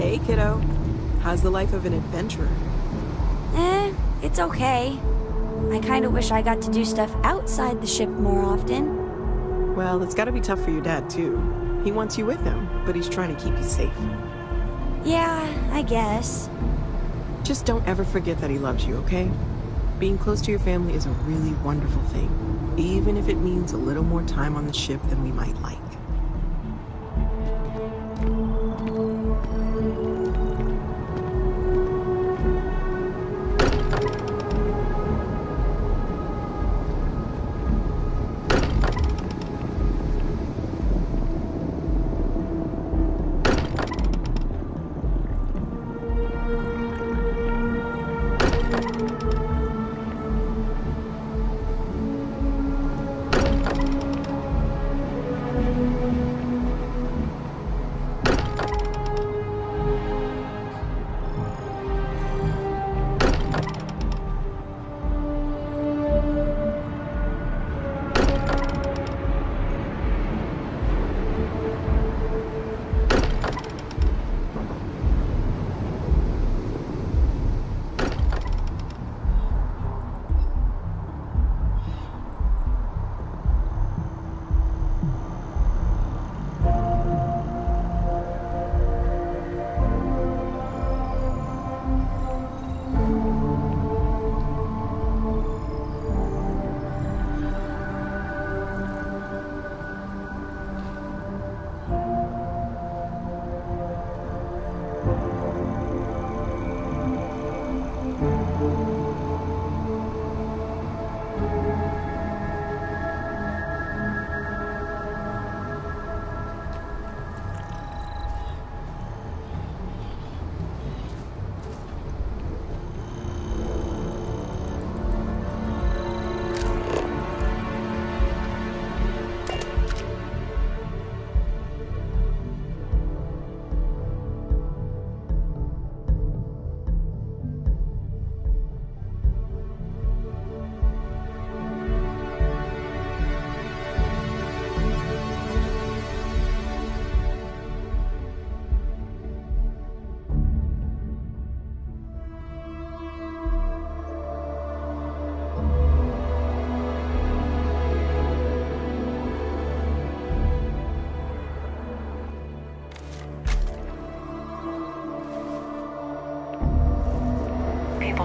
Hey, kiddo. How's the life of an adventurer? It's okay. I kinda wish I got to do stuff outside the ship more often. Well, it's gotta be tough for your dad, too. He wants you with him, but he's trying to keep you safe. Yeah, I guess. Just don't ever forget that he loves you, okay? Being close to your family is a really wonderful thing, even if it means a little more time on the ship than we might like.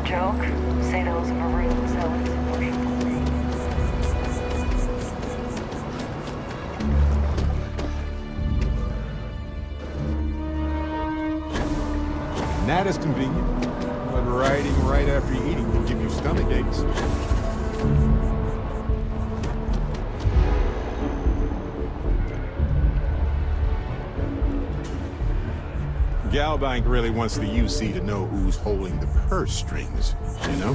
joke. Say those maroon zealots. And that is convenient, but riding right after eating will give you stomach aches. Galbank really wants the UC to know who's holding the purse strings, you know?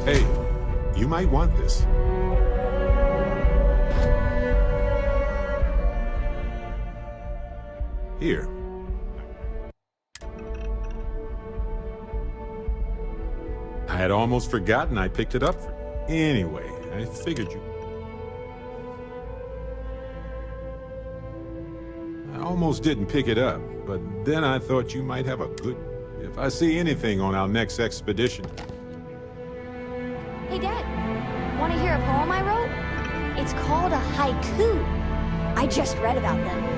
Hey, you might want this. Here. I had almost forgotten I picked it up. Anyway, I figured you... I almost didn't pick it up, but then I thought you might have a good... If I see anything on our next expedition... Hey, Dad, want to hear a poem I wrote? It's called a haiku. I just read about them.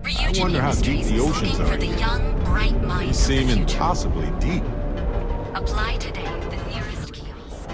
I wonder how deep the oceans are. They seem impossibly deep. Apply today at the nearest kiosk.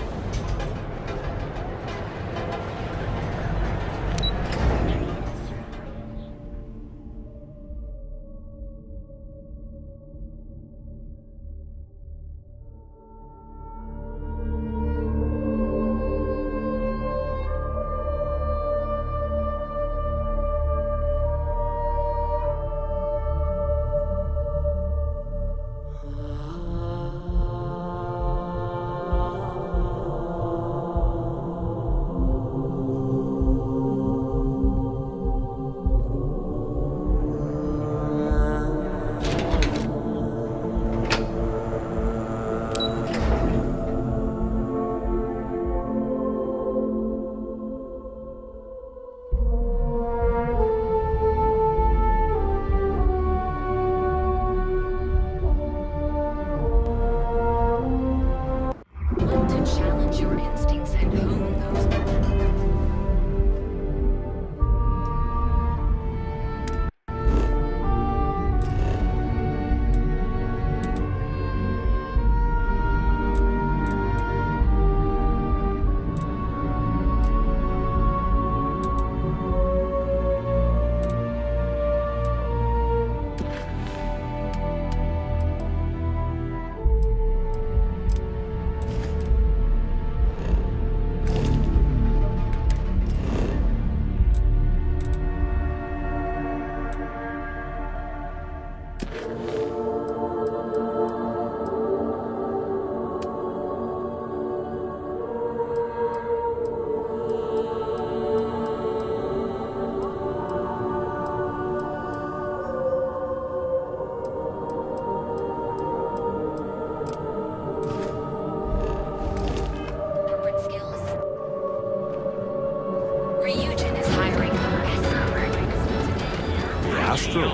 stroke.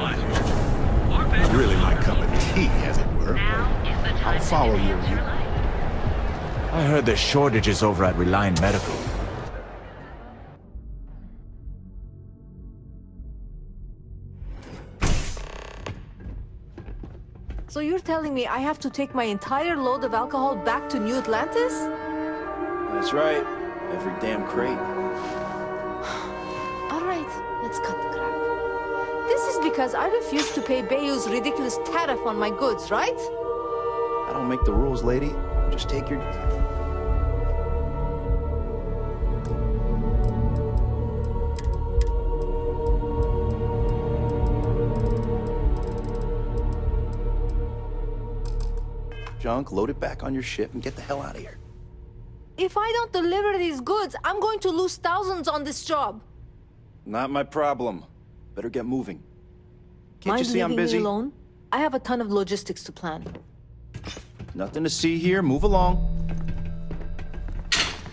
Not really my cup of tea, as it were, but I'll follow you. I heard there's shortages over at Reliant Medical. So you're telling me I have to take my entire load of alcohol back to New Atlantis? That's right. Every damn crate. All right, let's cut the crap. This is because I refuse to pay Bayou's ridiculous tariff on my goods, right? I don't make the rules, lady. Just take your... junk, load it back on your ship, and get the hell out of here. If I don't deliver these goods, I'm going to lose thousands on this job. Not my problem. Better get moving. Can't Mind you see I'm leaving busy? me alone? I have a ton of logistics to plan. Nothing to see here. Move along.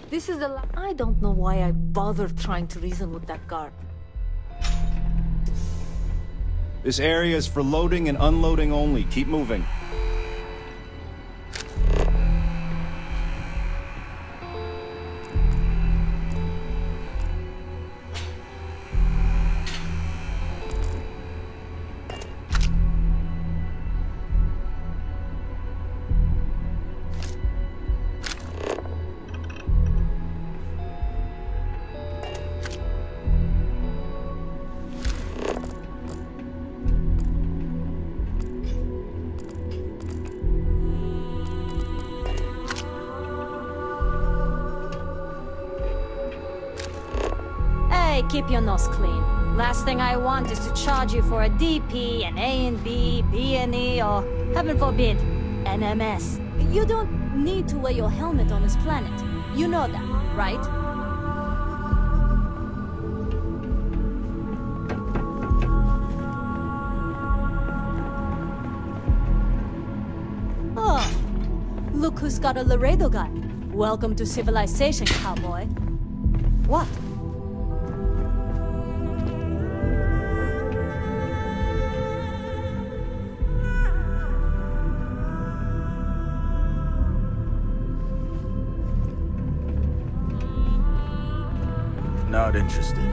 This is the I don't know why I bothered trying to reason with that guard. This area is for loading and unloading only. Keep moving. Hey, keep your nose clean. Last thing I want is to charge you for a DP, an A and B, B and E, or, heaven forbid, an MS. You don't need to wear your helmet on this planet. You know that, right? Oh, look who's got a Laredo gun. Welcome to civilization, cowboy. What? Not interested.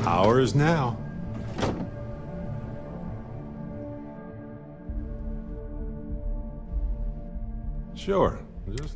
Ours now. Sure. Just...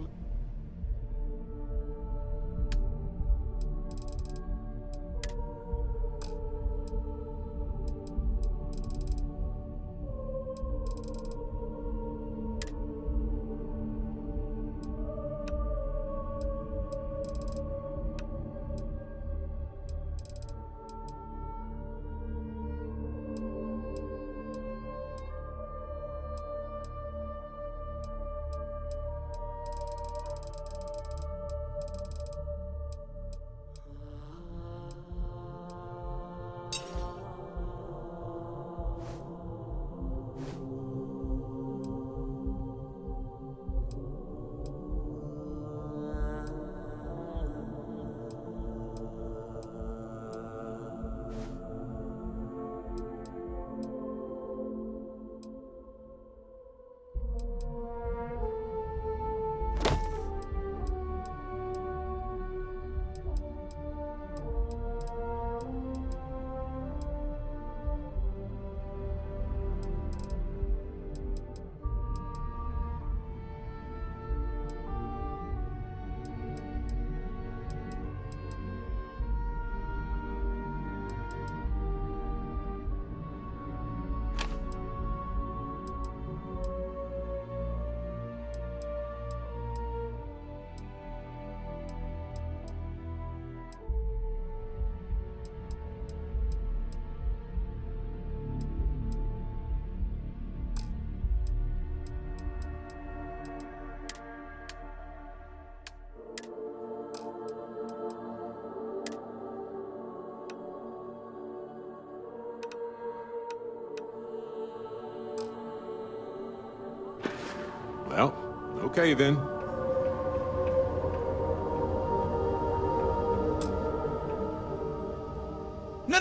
Okay, then.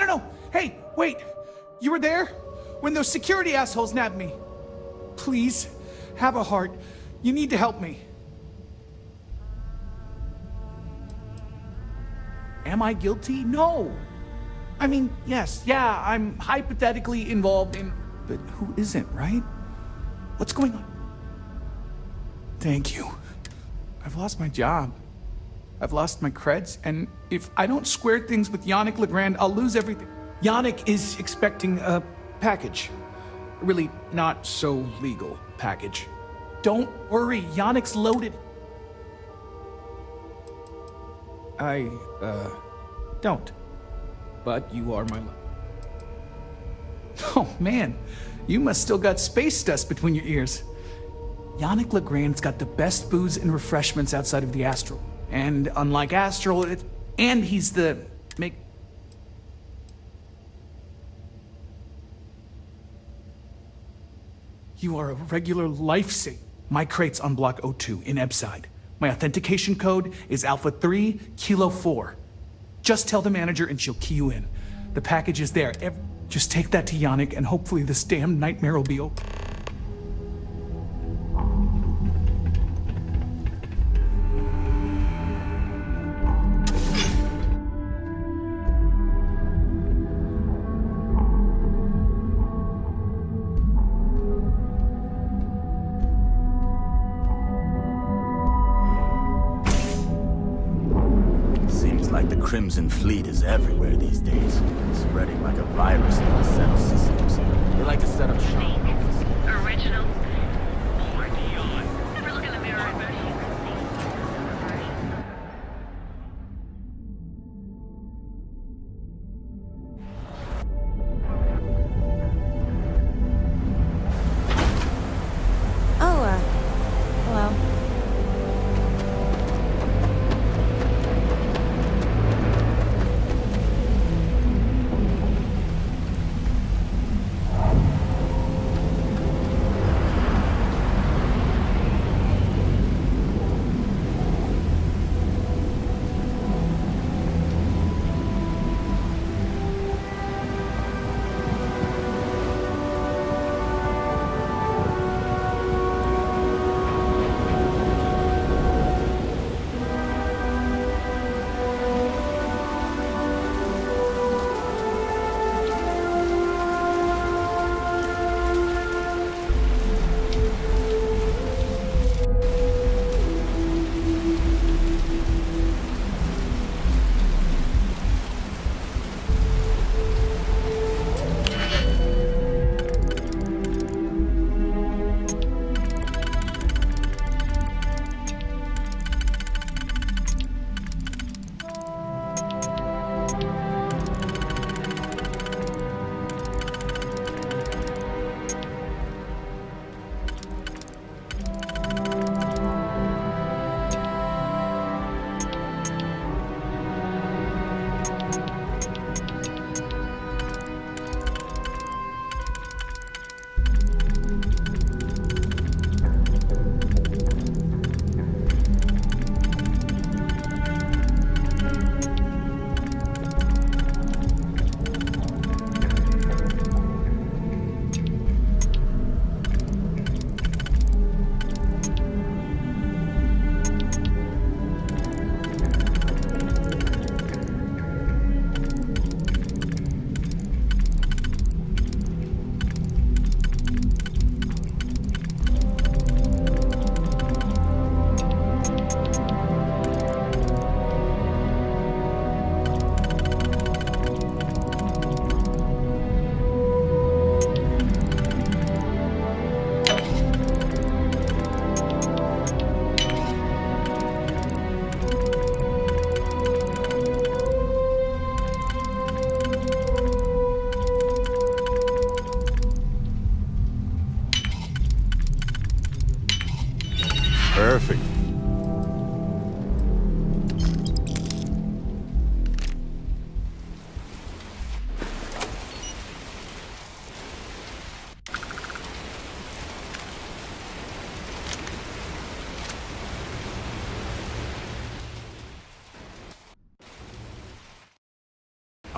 No. Hey, wait. You were there? When those security assholes nabbed me. Please, have a heart. You need to help me. Am I guilty? No. I mean, yes, yeah, I'm hypothetically involved in... But who isn't, right? What's going on? Thank you. I've lost my job. I've lost my creds, and if I don't square things with Yannick Legrand, I'll lose everything. Yannick is expecting a package. A really not so legal package. Don't worry, Yannick's loaded. I, don't. But you are my love. Oh, man. You must still got space dust between your ears. Yannick Legrand's got the best booze and refreshments outside of the Astral. And unlike Astral, and he's the... You are a regular lifesaver. My crate's on Block 02 in Ebside. My authentication code is Alpha 3 Kilo 4. Just tell the manager and she'll key you in. The package is there. Just take that to Yannick and hopefully this damn nightmare will be over. Crimson Fleet is everywhere these days, spreading like a virus through the cell systems. They like to set up shop. Original. Oh my God. Never look in the mirror and bet you can see. Oh, hello.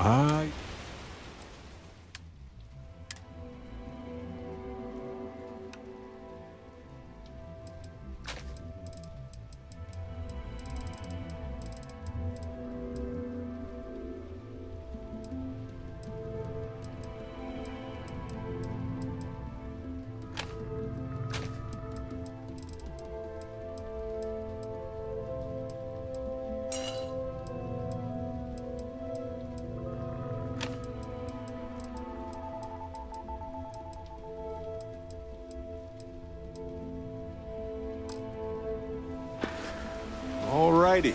I... Alrighty.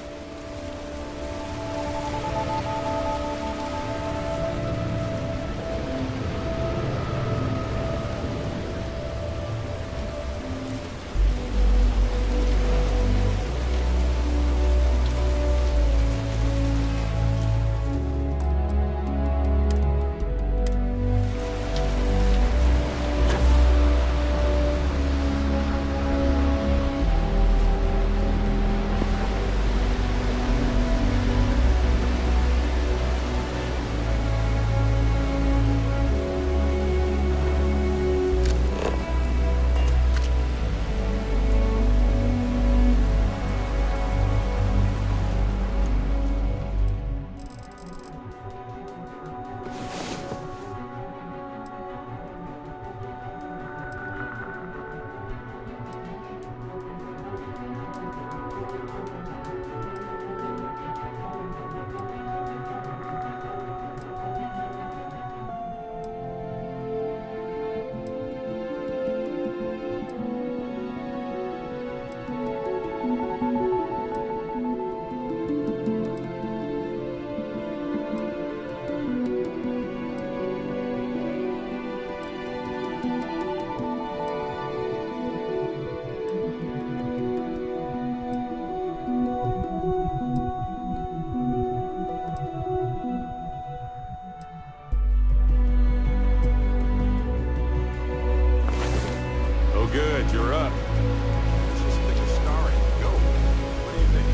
Oh, good, you're up. Let's just stick a star in. Go. What do you think?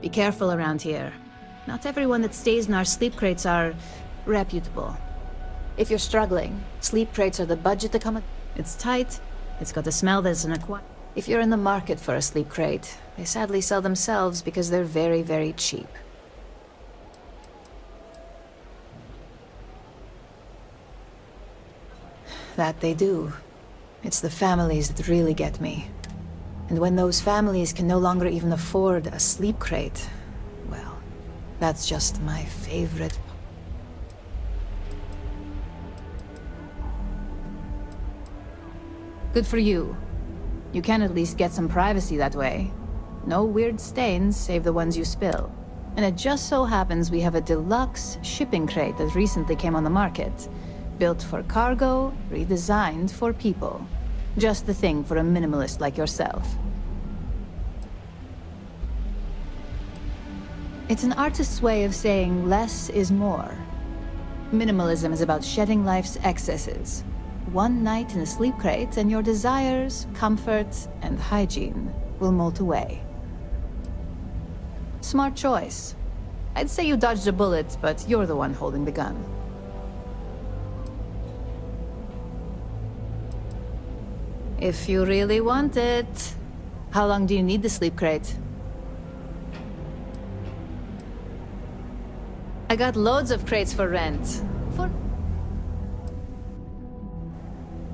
Be careful around here. Not everyone that stays in our sleep crates are reputable. If you're struggling, sleep crates are the budget to come at. It's tight, it's got a smell that's an acquired. If you're in the market for a sleep crate, they sadly sell themselves because they're very, very cheap. That they do. It's the families that really get me. And when those families can no longer even afford a sleep crate, well, that's just my favorite. Good for you. You can at least get some privacy that way. No weird stains, save the ones you spill. And it just so happens we have a deluxe shipping crate that recently came on the market. Built for cargo, redesigned for people. Just the thing for a minimalist like yourself. It's an artist's way of saying less is more. Minimalism is about shedding life's excesses. One night in a sleep crate and your desires, comfort, and hygiene will molt away. Smart choice. I'd say you dodged a bullet, but you're the one holding the gun. If you really want it. How long do you need the sleep crate? I got loads of crates for rent.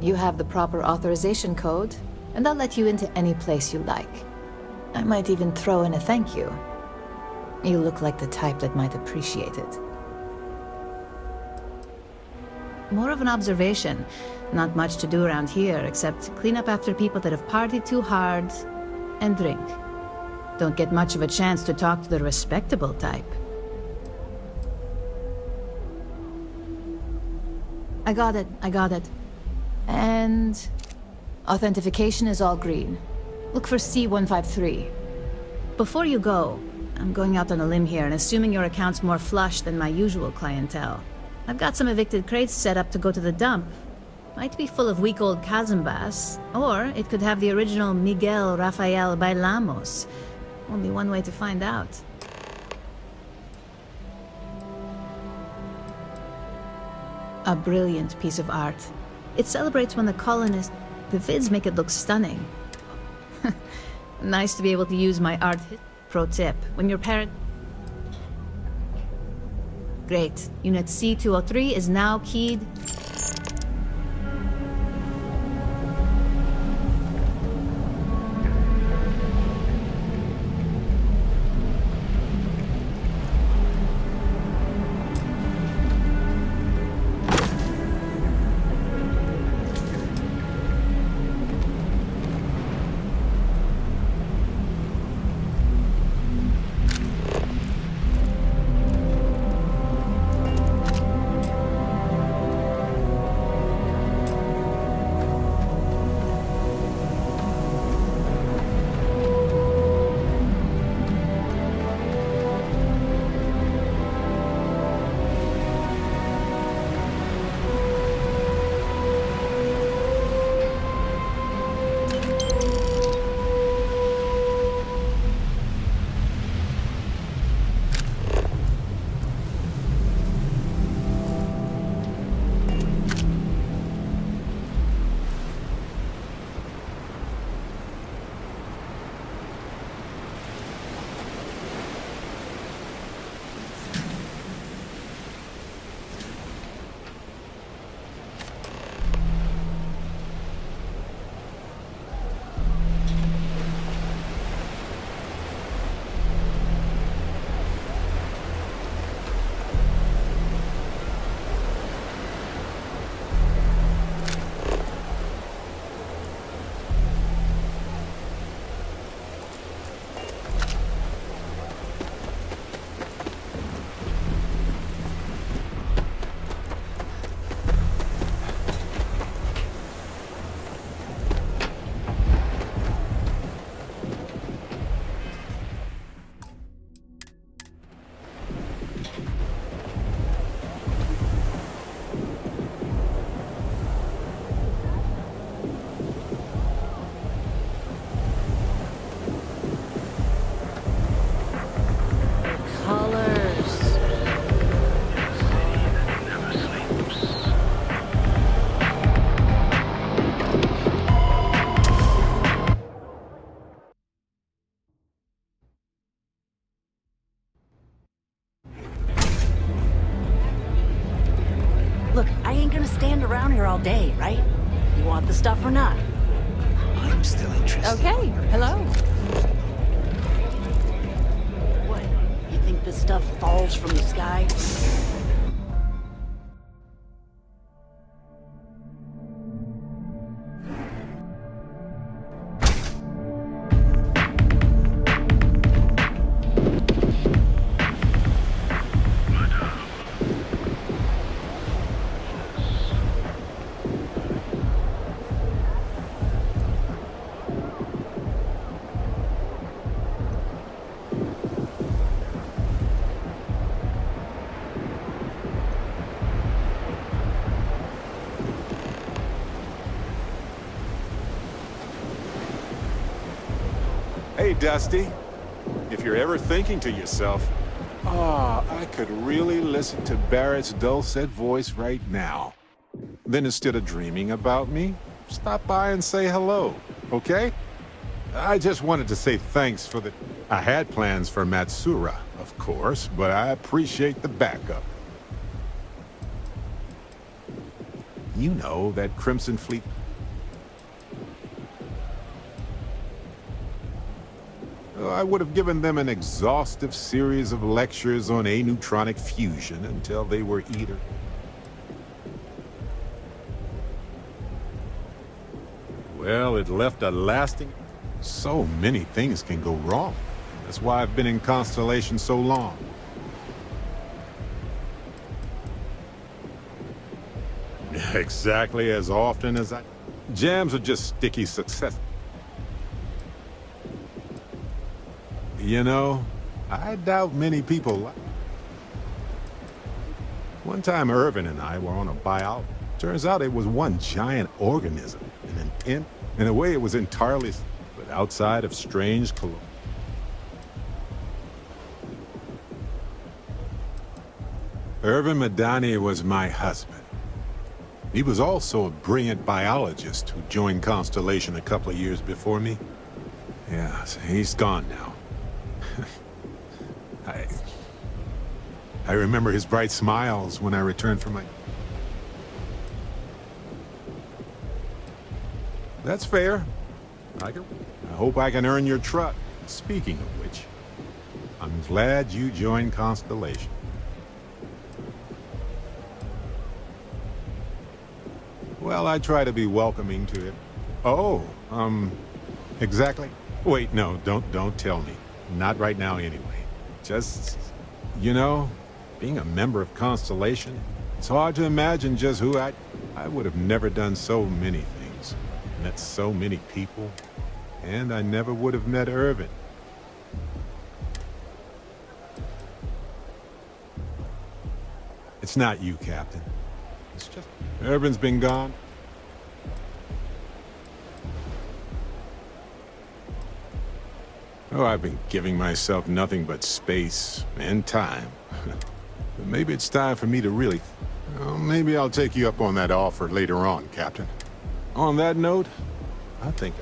You have the proper authorization code, and I'll let you into any place you like. I might even throw in a thank you. You look like the type that might appreciate it. More of an observation. Not much to do around here, except clean up after people that have partied too hard and drink. Don't get much of a chance to talk to the respectable type. I got it. And authentication is all green. Look for C153. Before you go, I'm going out on a limb here and assuming your account's more flush than my usual clientele. I've got some evicted crates set up to go to the dump. Might be full of week old Kazambas, or it could have the original Miguel Rafael Bailamos. Only one way to find out. A brilliant piece of art. It celebrates when the colonists... The vids make it look stunning. Nice to be able to use my art... Pro tip, when your parent... Great. Unit C203 is now keyed... Look, I ain't gonna stand around here all day, right? You want the stuff or not? I'm still interested. Okay, hello. What? You think this stuff falls from the sky? Hey, Dusty. If you're ever thinking to yourself, I could really listen to Barrett's dulcet voice right now, then instead of dreaming about me, stop by and say hello, okay? I just wanted to say thanks for the... I had plans for Matsura, of course, but I appreciate the backup. You know, that Crimson Fleet... I would have given them an exhaustive series of lectures on aneutronic fusion until they were either... Well, it left a lasting... So many things can go wrong. That's why I've been in Constellation so long. Exactly as often as I... Jams are just sticky success. You know, I doubt many people... One time Irvin and I were on a buyout. Turns out it was one giant organism. And in a way it was entirely... But outside of strange... Irvin Madani was my husband. He was also a brilliant biologist who joined Constellation a couple of years before me. Yeah, he's gone now. I remember his bright smiles when I returned from my... That's fair. I hope I can earn your trust. Speaking of which, I'm glad you joined Constellation. Well, I try to be welcoming to it. Oh, exactly. Wait, no, don't tell me. Not right now anyway. Just, you know, being a member of Constellation, it's hard to imagine just who I would have never done so many things. Met so many people, and I never would have met Irvin. It's not you, Captain. It's just... Irvin's been gone. Oh, I've been giving myself nothing but space and time. But maybe it's time for me to really... Well, maybe I'll take you up on that offer later on, Captain. On that note, I think...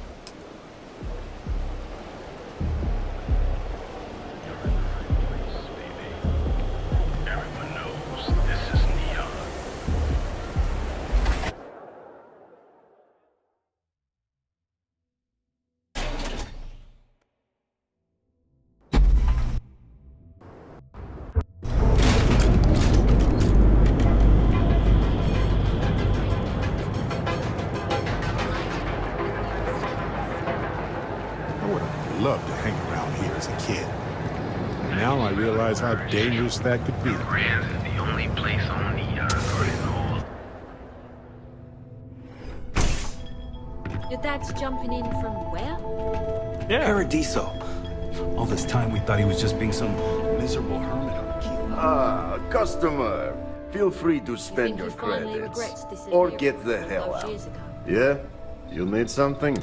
Loved to hang around here as a kid. Now I realize how dangerous that could be. Rand is the only place on the Your dad's jumping in from where? Yeah. Paradiso. All this time we thought he was just being some miserable hermit on a key. Ah, customer. Feel free to spend your credits. Or get the hell out. Yeah? You need something?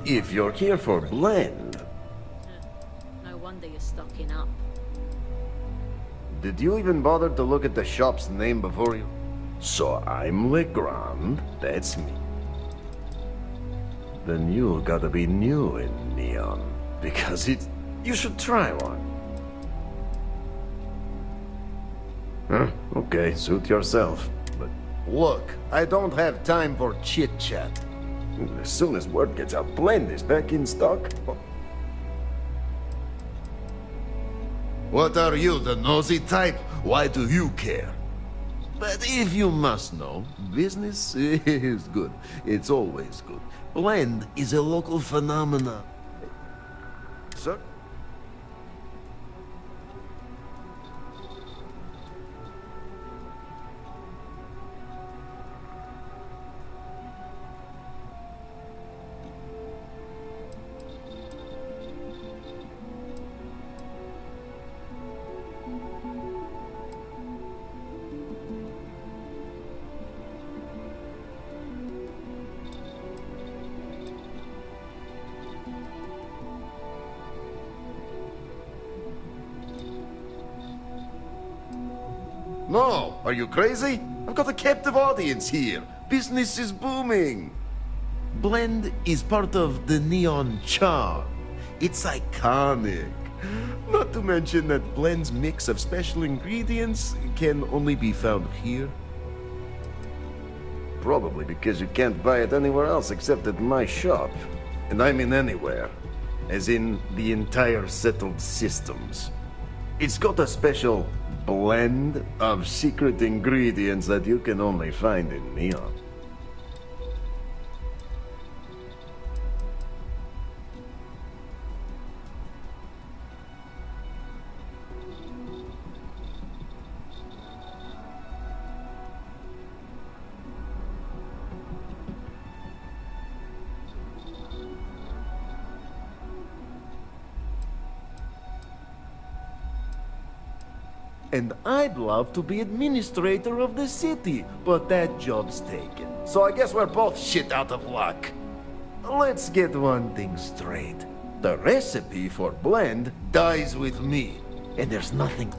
If you're here for blend... No wonder you're stocking up. Did you even bother to look at the shop's name before you? So I'm Legrand, that's me. Then you gotta be new in Neon, because you should try one. Huh? Okay, suit yourself. But look, I don't have time for chit-chat. As soon as word gets out, Blend is back in stock. What are you, the nosy type? Why do you care? But if you must know, business is good. It's always good. Blend is a local phenomenon. Sir? No, are you crazy? I've got a captive audience here. Business is booming. Blend is part of the neon charm. It's iconic. Not to mention that Blend's mix of special ingredients can only be found here. Probably because you can't buy it anywhere else except at my shop. And I mean anywhere. As in the entire settled systems. It's got a special blend of secret ingredients that you can only find in Neon. And I'd love to be administrator of the city, but that job's taken. So I guess we're both shit out of luck. Let's get one thing straight. The recipe for Blend dies with me, and there's nothing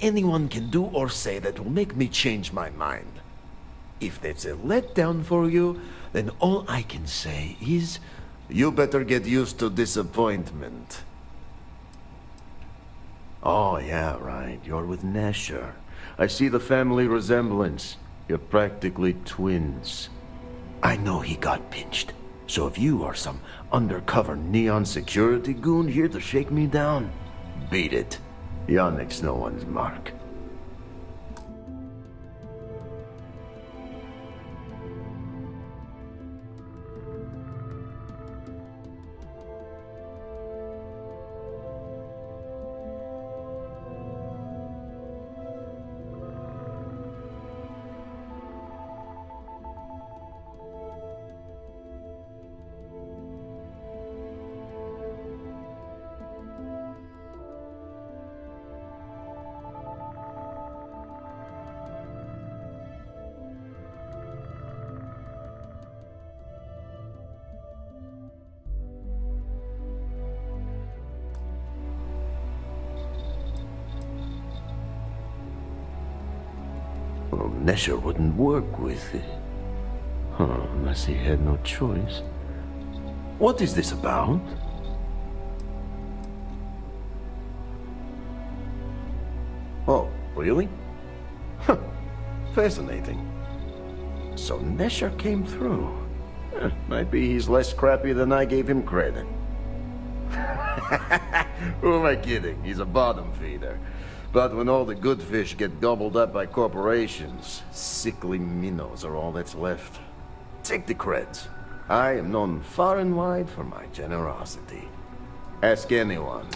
anyone can do or say that will make me change my mind. If that's a letdown for you, then all I can say is, you better get used to disappointment. Oh, yeah, right. You're with Nesher. I see the family resemblance. You're practically twins. I know he got pinched. So if you are some undercover neon security goon here to shake me down, beat it. Yannick's no one's mark. Well, Nesher wouldn't work with it. Unless he had no choice. What is this about? Oh, really? Huh. Fascinating. So Nesher came through. Might be he's less scrappy than I gave him credit. Who am I kidding? He's a bottom feeder. But when all the good fish get gobbled up by corporations, sickly minnows are all that's left. Take the creds. I am known far and wide for my generosity. Ask anyone.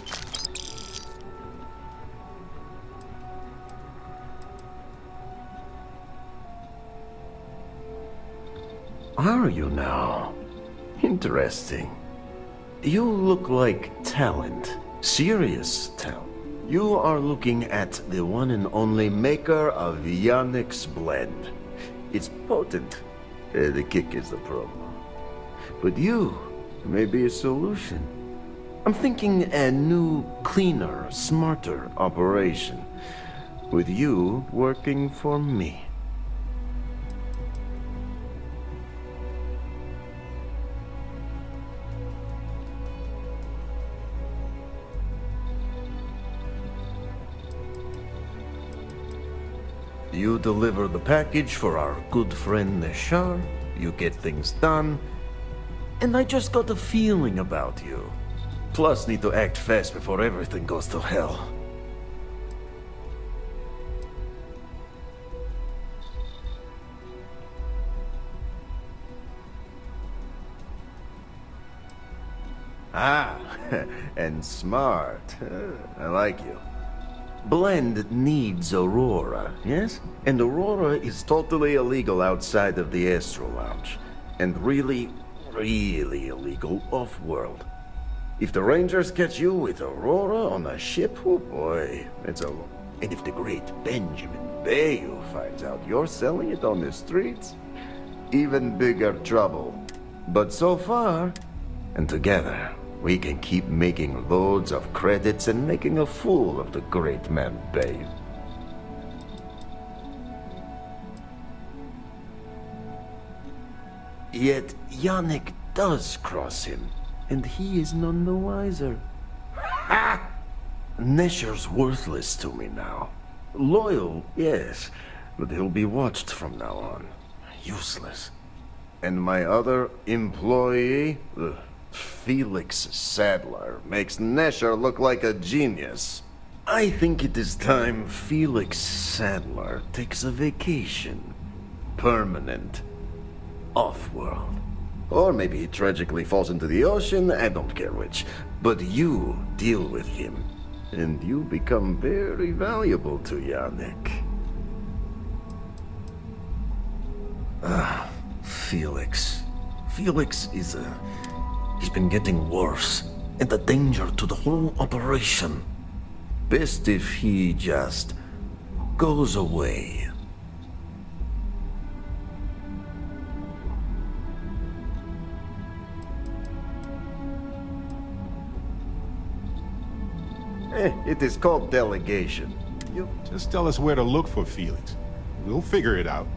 Are you now? Interesting. You look like talent. Serious talent. You are looking at the one and only maker of Yannick's blend. It's potent. The kick is the problem. But you may be a solution. I'm thinking a new, cleaner, smarter operation. With you working for me. You deliver the package for our good friend Neshar, you get things done, and I just got a feeling about you. Plus need to act fast before everything goes to hell. Ah, and smart. I like you. Blend needs Aurora, yes? And Aurora is totally illegal outside of the Astro Lounge. And really, really illegal off-world. If the Rangers catch you with Aurora on a ship, oh boy, it's over. And if the great Benjamin Bayou finds out you're selling it on the streets, even bigger trouble. But so far, and together, we can keep making loads of credits and making a fool of the great man Bayou. Yet Yannick does cross him, and he is none the wiser. Ha! Nesher's worthless to me now. Loyal, yes, but he'll be watched from now on. Useless. And my other employee, Felix Sadler, makes Nesher look like a genius. I think it is time Felix Sadler takes a vacation. Permanent. Off-world. Or maybe he tragically falls into the ocean, I don't care which. But you deal with him, and you become very valuable to Yannick. Felix. Felix is he's been getting worse, and a danger to the whole operation. Best if he just goes away. It is called delegation. you? Just tell us where to look for Felix. We'll figure it out.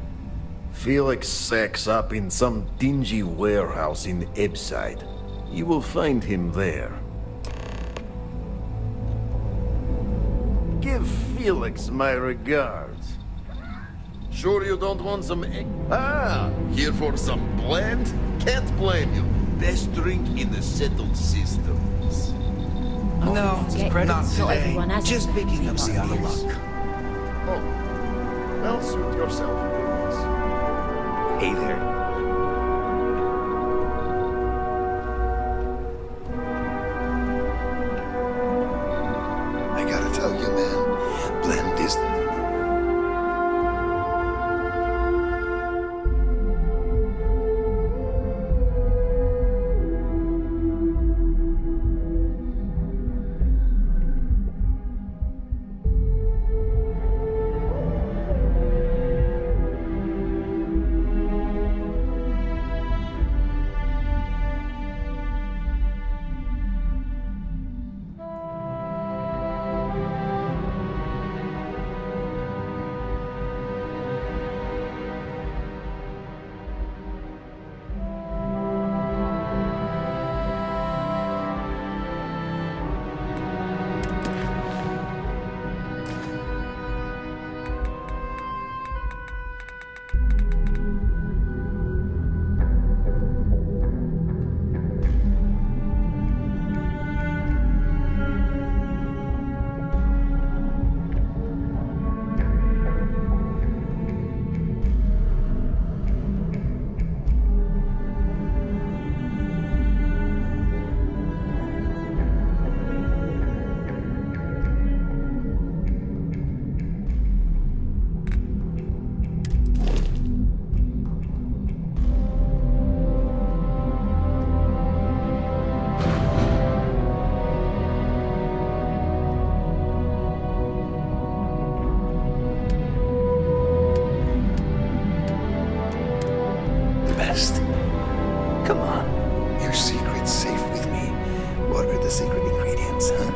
Felix sacks up in some dingy warehouse in Ebside. You will find him there. Give Felix my regards. Sure you don't want some egg? Ah, here for some blend? Can't blame you. Best drink in the settled systems. No, not today. everyone has Just it. picking up some out of luck. Oh, well, suit yourself. Hey there. I gotta tell you, man, blend is... Come on, your secret's safe with me. What are the secret ingredients, huh?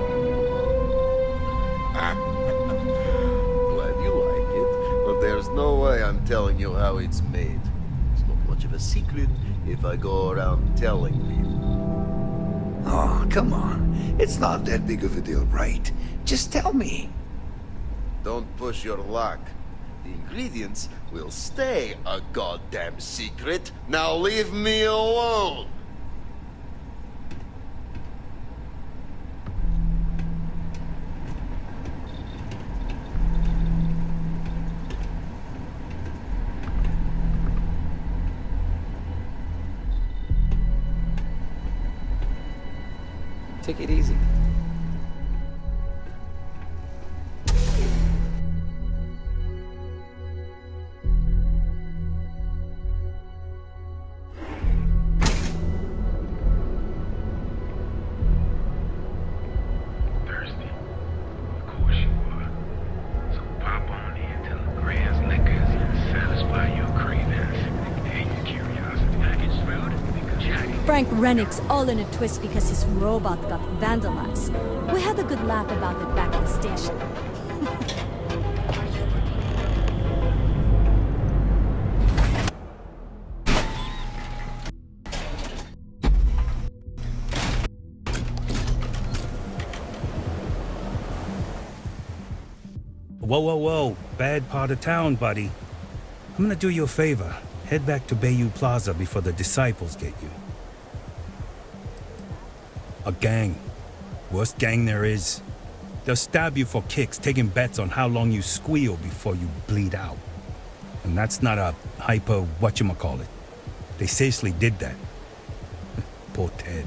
Glad you like it, but there's no way I'm telling you how it's made. It's not much of a secret if I go around telling people. Oh, come on. It's not that big of a deal, right? Just tell me. Don't push your luck. The ingredients will stay a goddamn secret. Now leave me alone! Take it easy. Frank Rennick's all in a twist because his robot got vandalized. We had a good laugh about it back at the station. Whoa, whoa, whoa. Bad part of town, buddy. I'm gonna do you a favor. Head back to Bayou Plaza before the disciples get you. A gang. Worst gang there is. They'll stab you for kicks, taking bets on how long you squeal before you bleed out. And that's not a hyper whatchamacallit. They seriously did that. Poor Ted.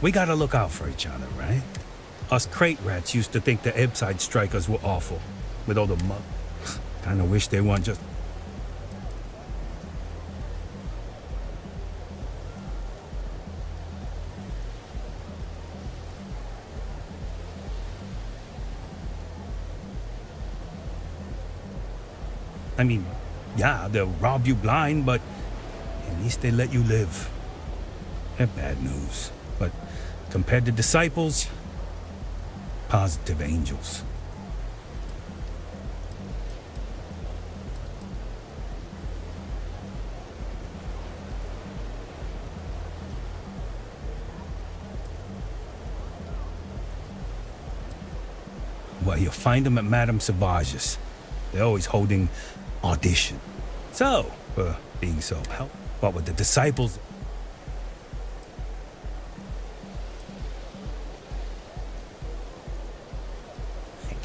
We gotta look out for each other, right? Us crate rats used to think the Ebside strikers were awful, with all the mud. Kinda wish they weren't just... I mean, yeah, they'll rob you blind, but at least they let you live. They're bad news, but compared to disciples, positive angels. Well, you'll find them at Madame Savage's. They're always holding audition. So, being so helpful, what with the disciples?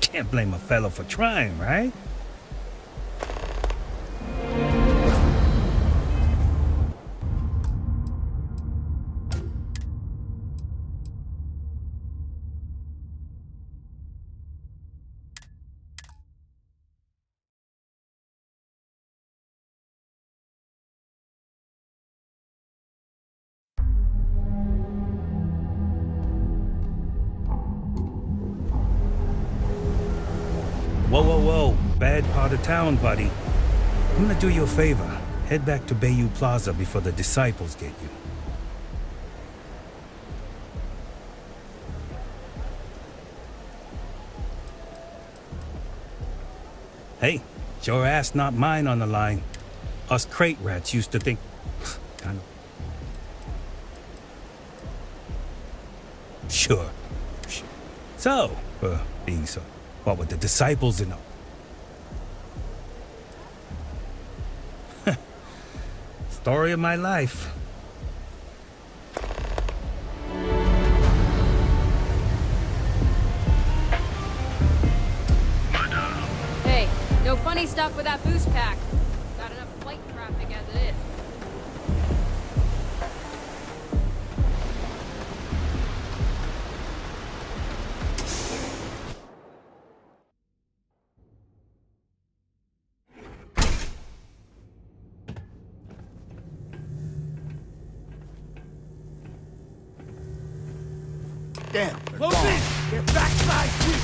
Can't blame a fellow for trying, right? Whoa, whoa, whoa. Bad part of town, buddy. I'm gonna do you a favor. Head back to Bayou Plaza before the disciples get you. Hey, it's your ass, not mine on the line. Us crate rats used to think... kind of... Sure. So, being so... What with the disciples and all? Story of my life. Hey, no funny stuff with that boost pack. Got enough flight traffic as it is. Damn. Close in! Get backside, quick!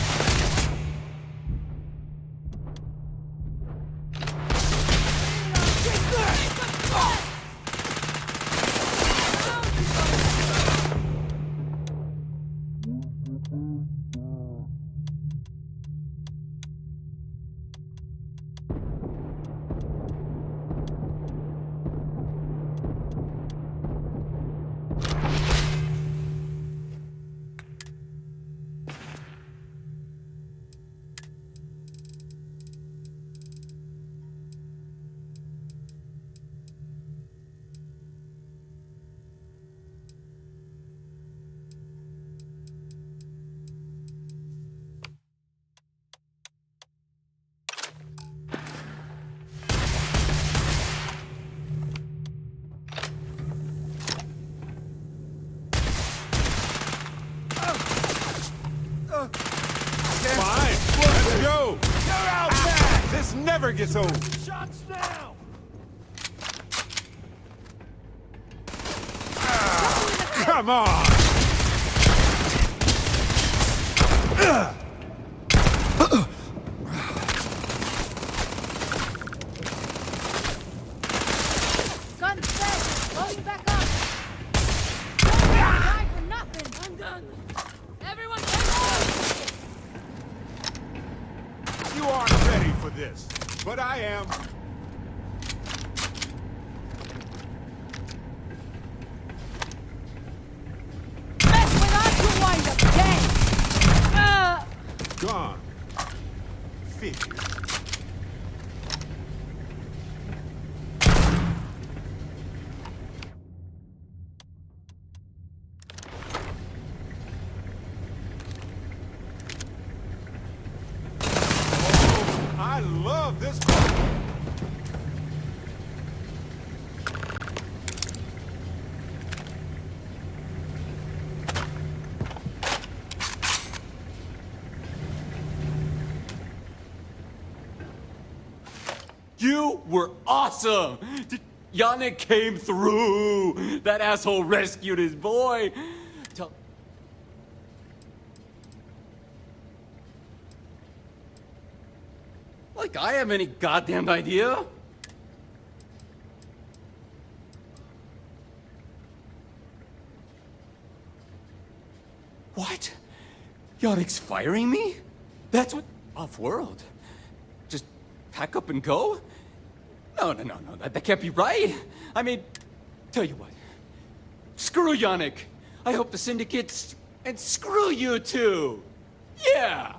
Fine, let's go! You're out back! This never gets old! Shots now! Come on! Gun set! Load you back up! Don't die for nothing! I'm done! Everyone get out! You aren't ready for this, but I am. Mess with us, you'll wind up dead! Gone. Figure. I love this part. You were awesome! Yannick came through! That asshole rescued his boy! Tell... Like I have any goddamn idea. What? Yannick's firing me? That's what... Off-world? Just pack up and go? No, that can't be right. I mean, tell you what. Screw Yannick. I hope the Syndicate's... And screw you too! Yeah!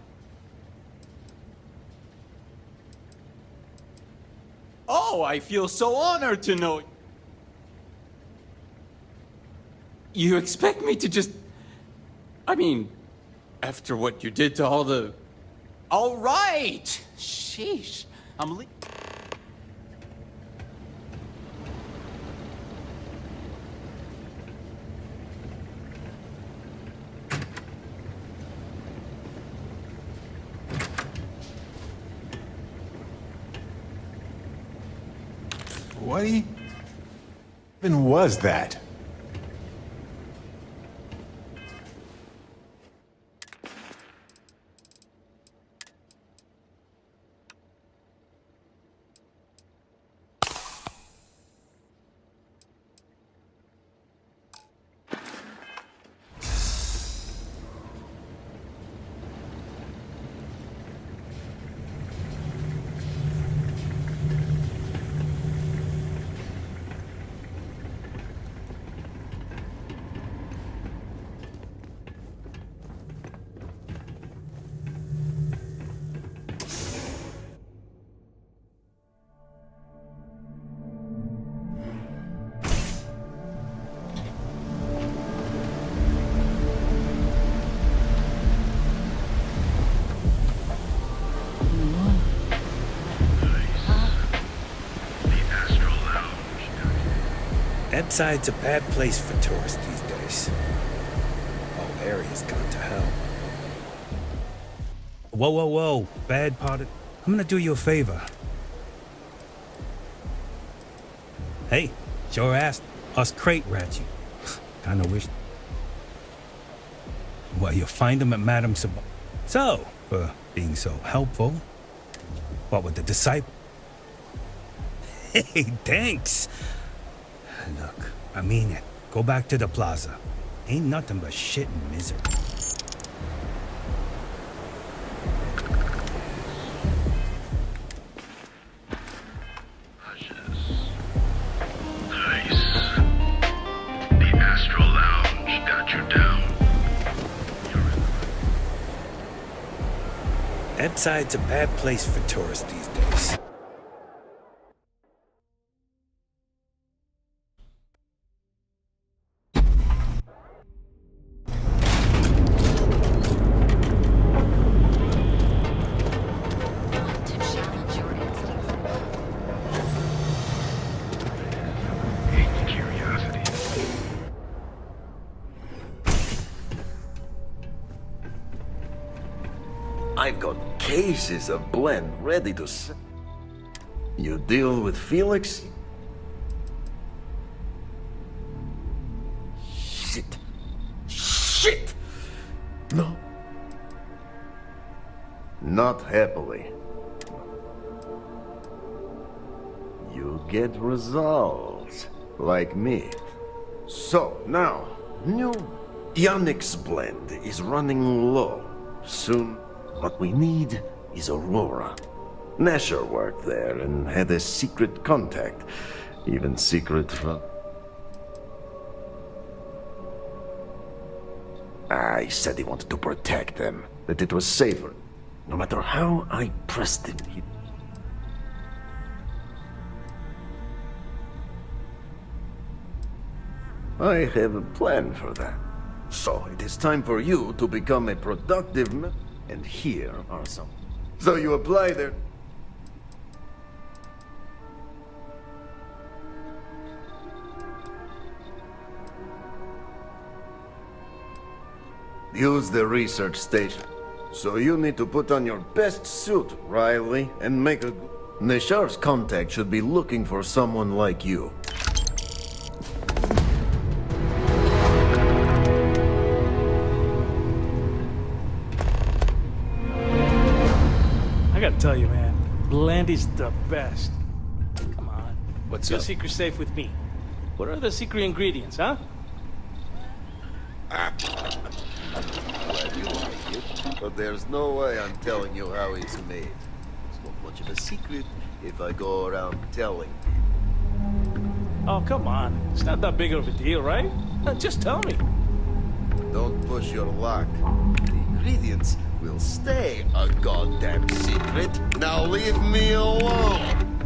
Oh, I feel so honored to know... You expect me to just... I mean, after what you did to all the... All right! Sheesh. I'm What even was that? That side's a bad place for tourists these days. Whole area's gone to hell. Whoa. Bad part of... I'm gonna do you a favor. Hey, sure asked us crate rats you. Kinda wish... Well, you'll find them at Madame Sab... So, for being so helpful, what with the disciple? Hey, thanks. Look, I mean it. Go back to the plaza. Ain't nothing but shit and misery. Nice. The Astral Lounge got you down. That side's a bad place for tourists these days. I've got cases of blend ready to sell. You deal with Felix? Shit! No. Not happily. You get results, like me. So, now, new Yannick's blend is running low. Soon, what we need is Aurora. Nasher worked there and had a secret contact. Even secret from... I said he wanted to protect them, that it was safer. No matter how I pressed him, he... I have a plan for that. So, it is time for you to become a productive man. And here are some. So you apply there. Use the research station. So you need to put on your best suit, Riley, and make a... Nishar's contact should be looking for someone like you. I gotta tell you, man, blend is the best. Come on. What's Your up? secret's safe with me. What are the secret ingredients, huh? Well, you like it, but there's no way I'm telling you how it's made. It's not much of a secret if I go around telling people. Oh, come on. It's not that big of a deal, right? Just tell me. Don't push your luck. The ingredients will stay a goddamn secret. Now leave me alone.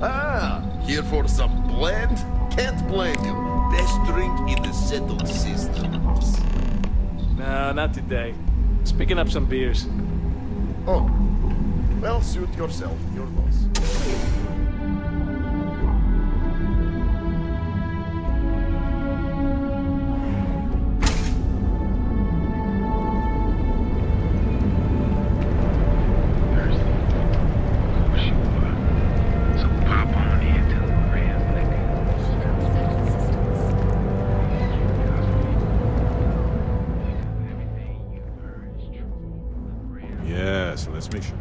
Ah, here for some blend? Can't blame you. Best drink in the settled systems. No, not today. Just picking up some beers. Oh, well, suit yourself. Your loss. Yes, let's make sure.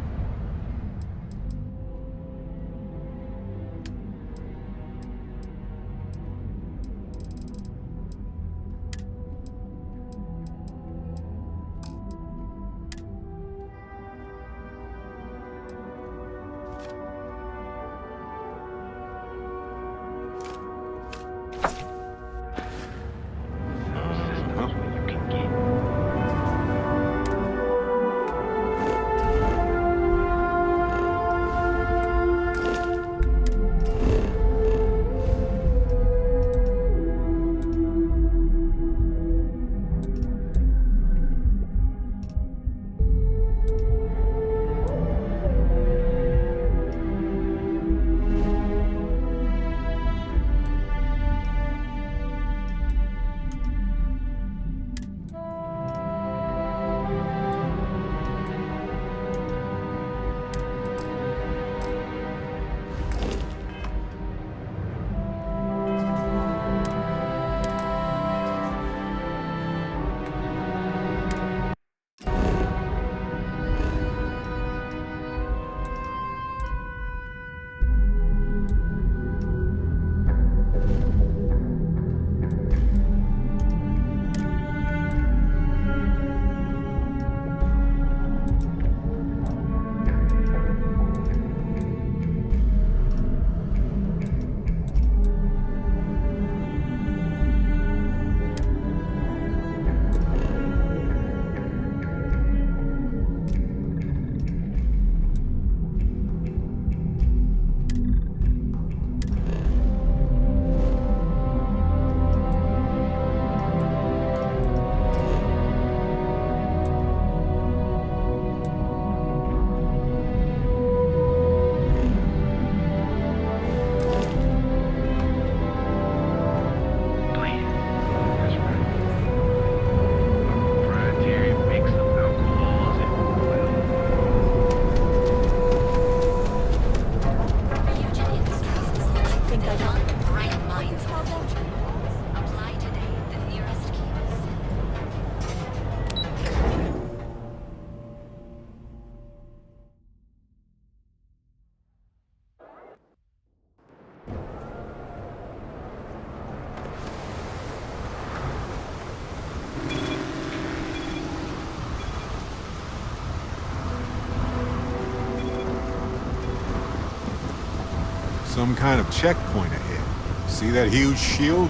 Some kind of checkpoint ahead. See that huge shield?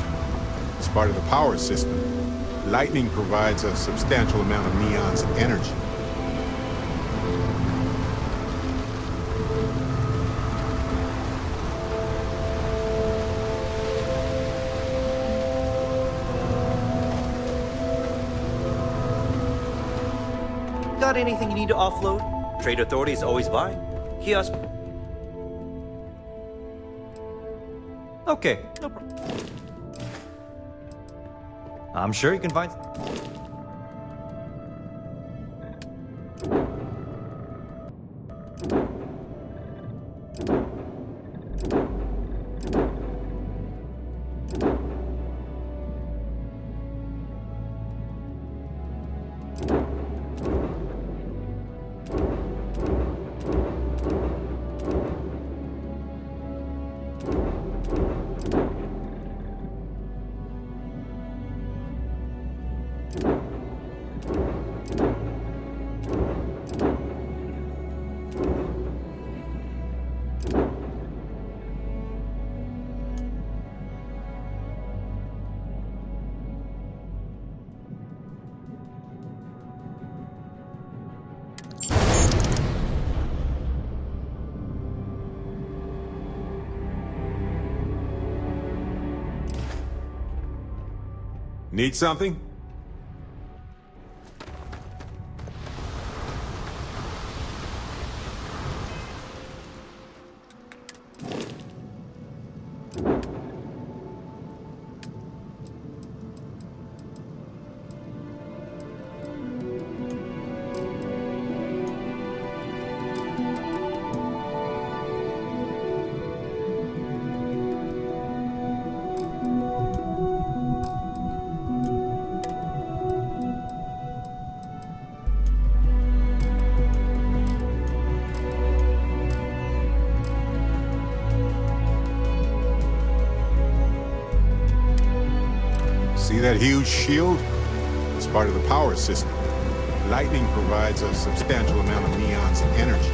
It's part of the power system. Lightning provides a substantial amount of neon's energy. Got anything you need to offload? Trade Authority is always buying. Kiosk. Okay, no problem. I'm sure you can find. Need something? See that huge shield? It's part of the power system. Lightning provides a substantial amount of Neon's energy.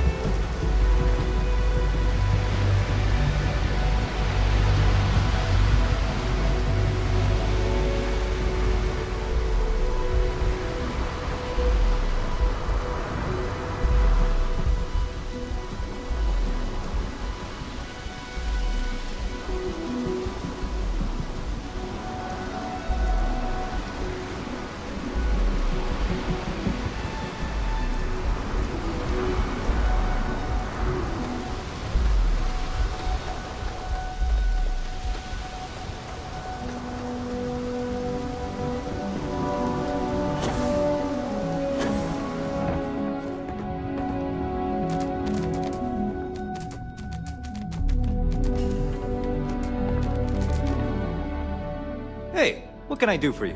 Hey, what can I do for you?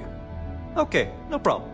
Okay, no problem.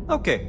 Okay.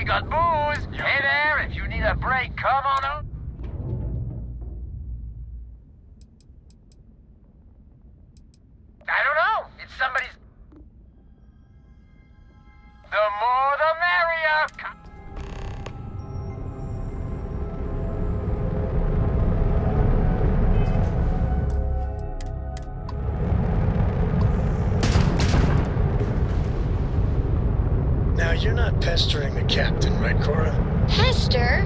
we got booze. Hey there, if you need a break, come on out. I don't know. It's somebody's... The more the merrier. Now, you're not pestering the captain, right, Cora? Pester?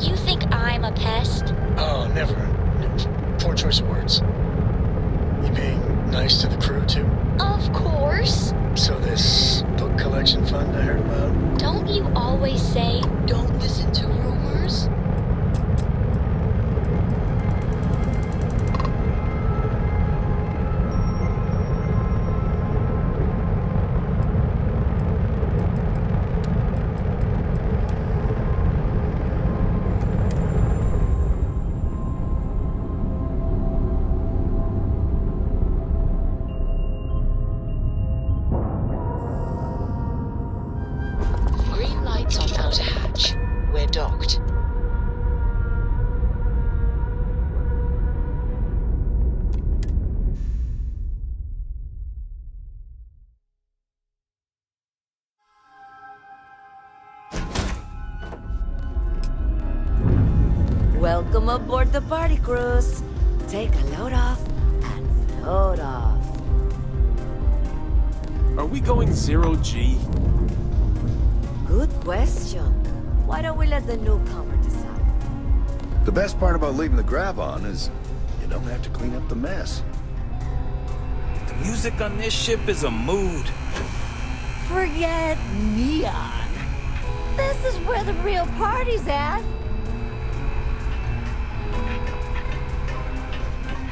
You think I'm a pest? Oh, never. Poor choice of words. You being nice to the crew, too? Of course. So this book collection fund I heard about? Don't you always say, don't listen to rumors? Green lights on outer hatch. We're docked. Welcome aboard the party cruise. Take a load off and float off. Are we going 0G? Good question. Why don't we let the newcomer decide? The best part about leaving the grav on is you don't have to clean up the mess. The music on this ship is a mood. Forget neon. This is where the real party's at.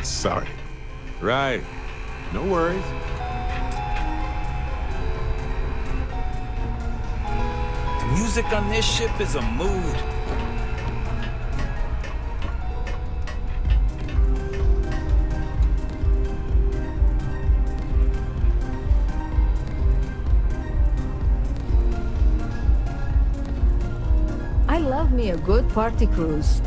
Sorry. Right. No worries. The music on this ship is a mood. I love me a good party cruise.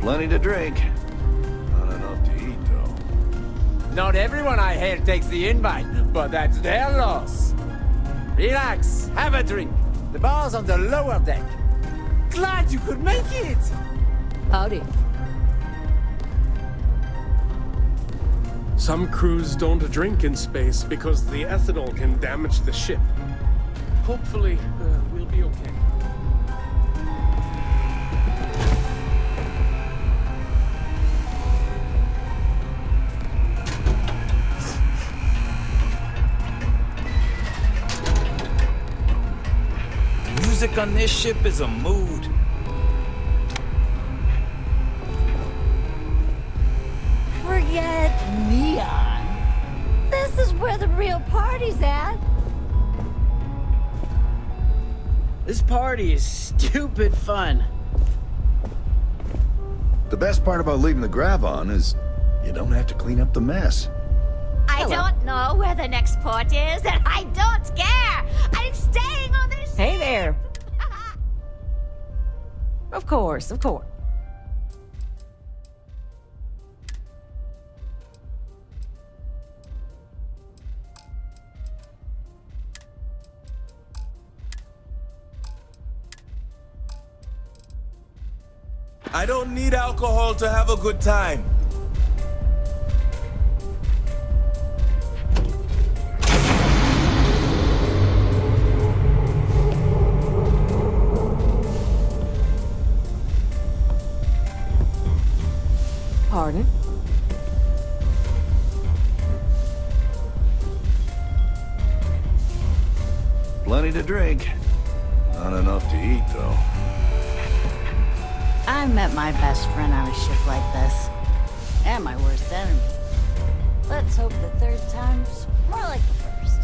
Plenty to drink. Not enough to eat, though. Not everyone I hear takes the invite, but that's their loss. Relax, have a drink. The bar's on the lower deck. Glad you could make it! Howdy. Some crews don't drink in space because the ethanol can damage the ship. Hopefully, we'll be okay. The music on this ship is a mood. Forget neon. This is where the real party's at. This party is stupid fun. The best part about leaving the grav on is you don't have to clean up the mess. I don't know where the next port is, and I don't care! I'm staying on this Hey there. Of course, of course. I don't need alcohol to have a good time. Pardon? Plenty to drink. Not enough to eat, though. I met my best friend on a ship like this. And my worst enemy. Let's hope the third time's more like the first.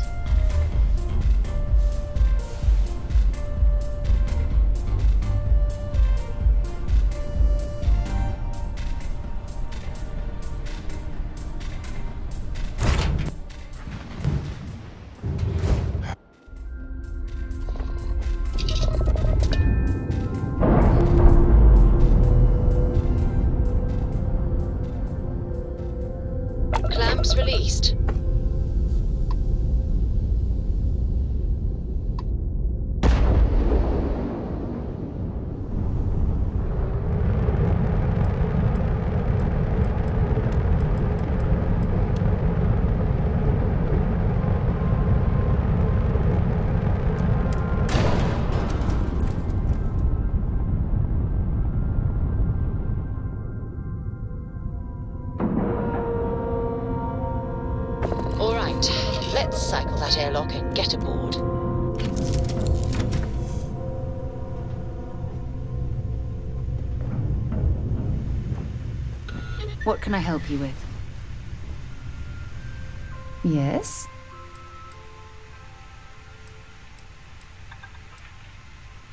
Let's cycle that airlock and get aboard. What can I help you with? Yes?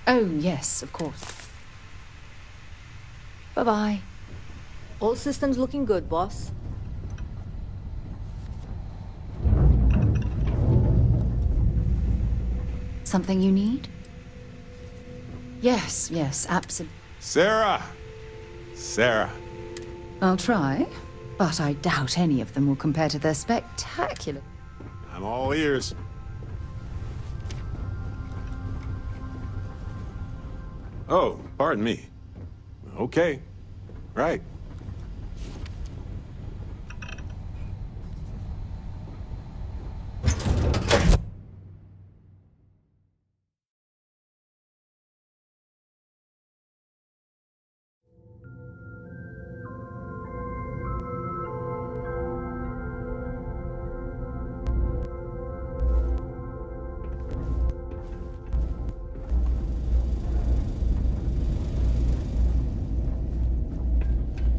Oh, yes, of course. Bye-bye. All systems looking good, boss. Something you need? Yes, absolutely. Sarah! Sarah. I'll try, but I doubt any of them will compare to their spectacular... I'm all ears. Oh, pardon me. Okay. Right.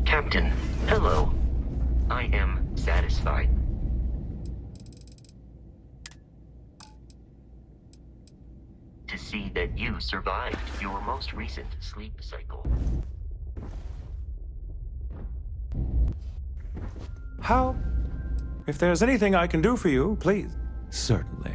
Captain, hello. I am satisfied. To see that you survived your most recent sleep cycle. How? If there's anything I can do for you, please. Certainly.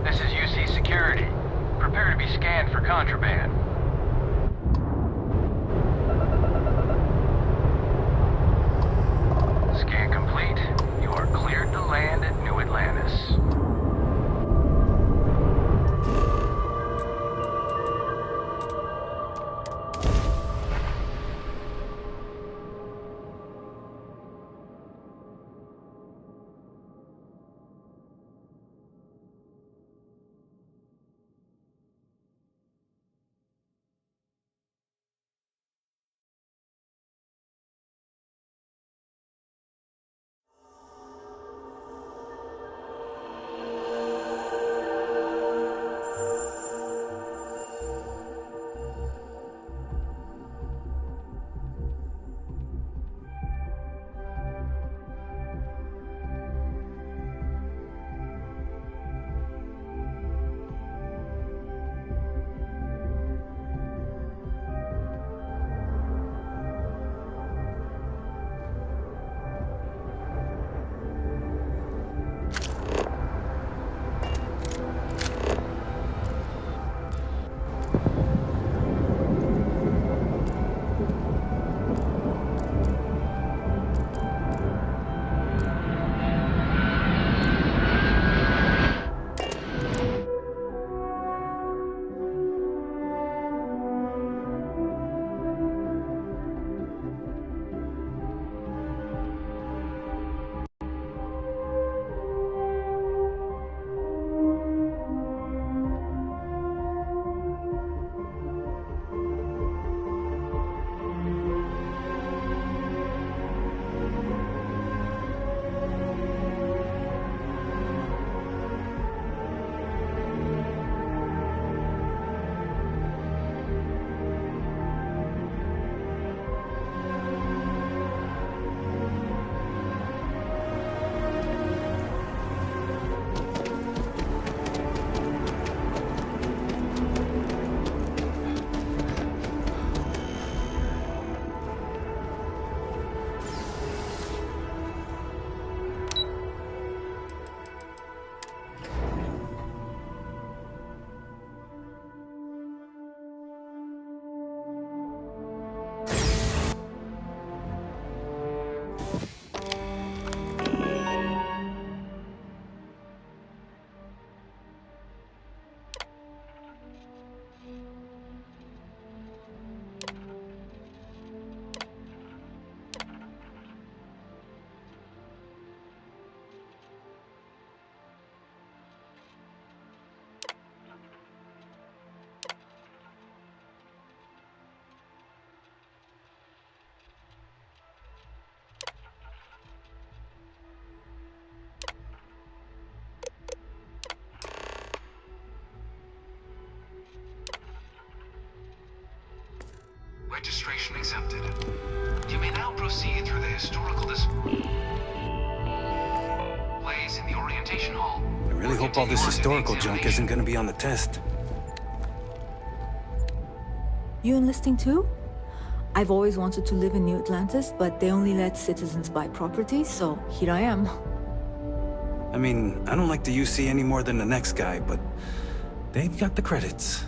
This is UC Security. Prepare to be scanned for contraband. Scan complete. You are cleared to land at New Atlantis. Registration accepted. You may now proceed through the historical displays in the orientation hall. I really hope all this historical junk isn't gonna be on the test. You enlisting too? I've always wanted to live in New Atlantis, but they only let citizens buy property, so here I am. I mean, I don't like the UC any more than the next guy, but they've got the credits.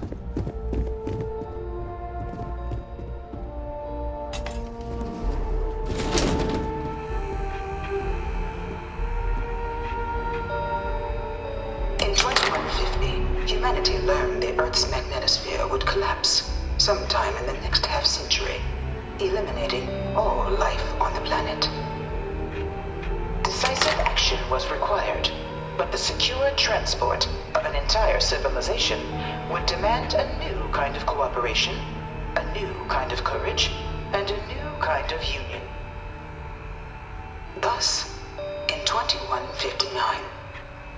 In 2150, humanity learned the Earth's magnetosphere would collapse sometime in the next half-century, eliminating all life on the planet. Decisive action was required, but the secure transport of an entire civilization would demand a new kind of cooperation, a new kind of courage, and a new kind of union. Thus, in 2159,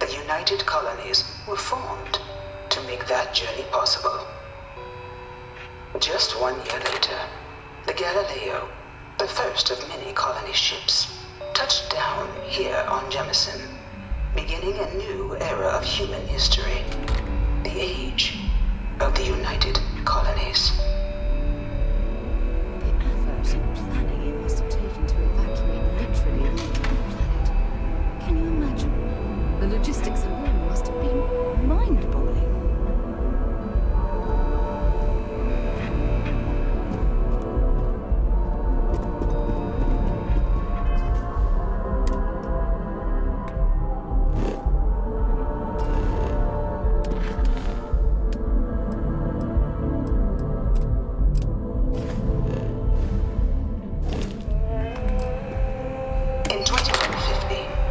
the United Colonies were formed to make that journey possible. Just 1 year later, the Galileo, the first of many colony ships, touched down here on Jemison, beginning a new era of human history, the age of the United Colonies. The effort and planning it must have taken to evacuate literally the entire planet. Can you imagine? The logistics alone must have been mind-boggling.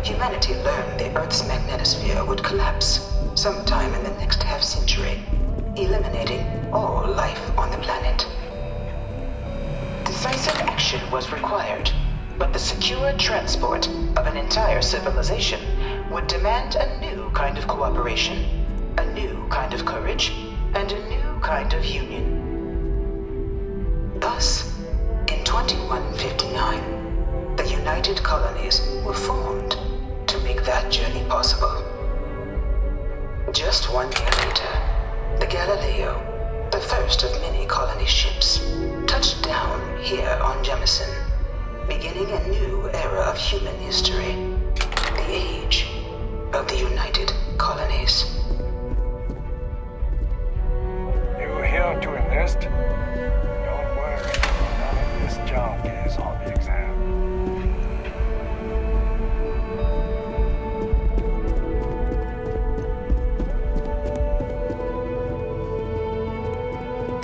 Humanity learned the Earth's magnetosphere would collapse sometime in the next half-century, eliminating all life on the planet. Decisive action was required, but the secure transport of an entire civilization would demand a new kind of cooperation, a new kind of courage, and a new kind of union. Thus, in 2159, the United Colonies were formed to make that journey possible. Just 1 year later, the Galileo, the first of many colony ships, touched down here on Jemison, beginning a new era of human history, the age of the United Colonies. You were here to enlist? Don't worry, none of this junk is on the exam.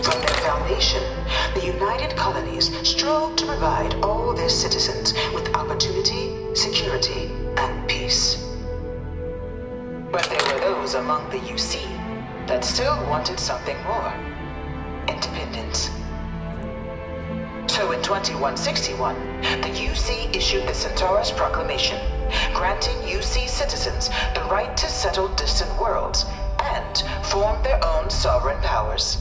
From their foundation, the United Colonies strove to provide all their citizens with opportunity, security, and peace. But there were those among the UC that still wanted something more: independence. So in 2161, the UC issued the Centaurus Proclamation, granting UC citizens the right to settle distant worlds and form their own sovereign powers.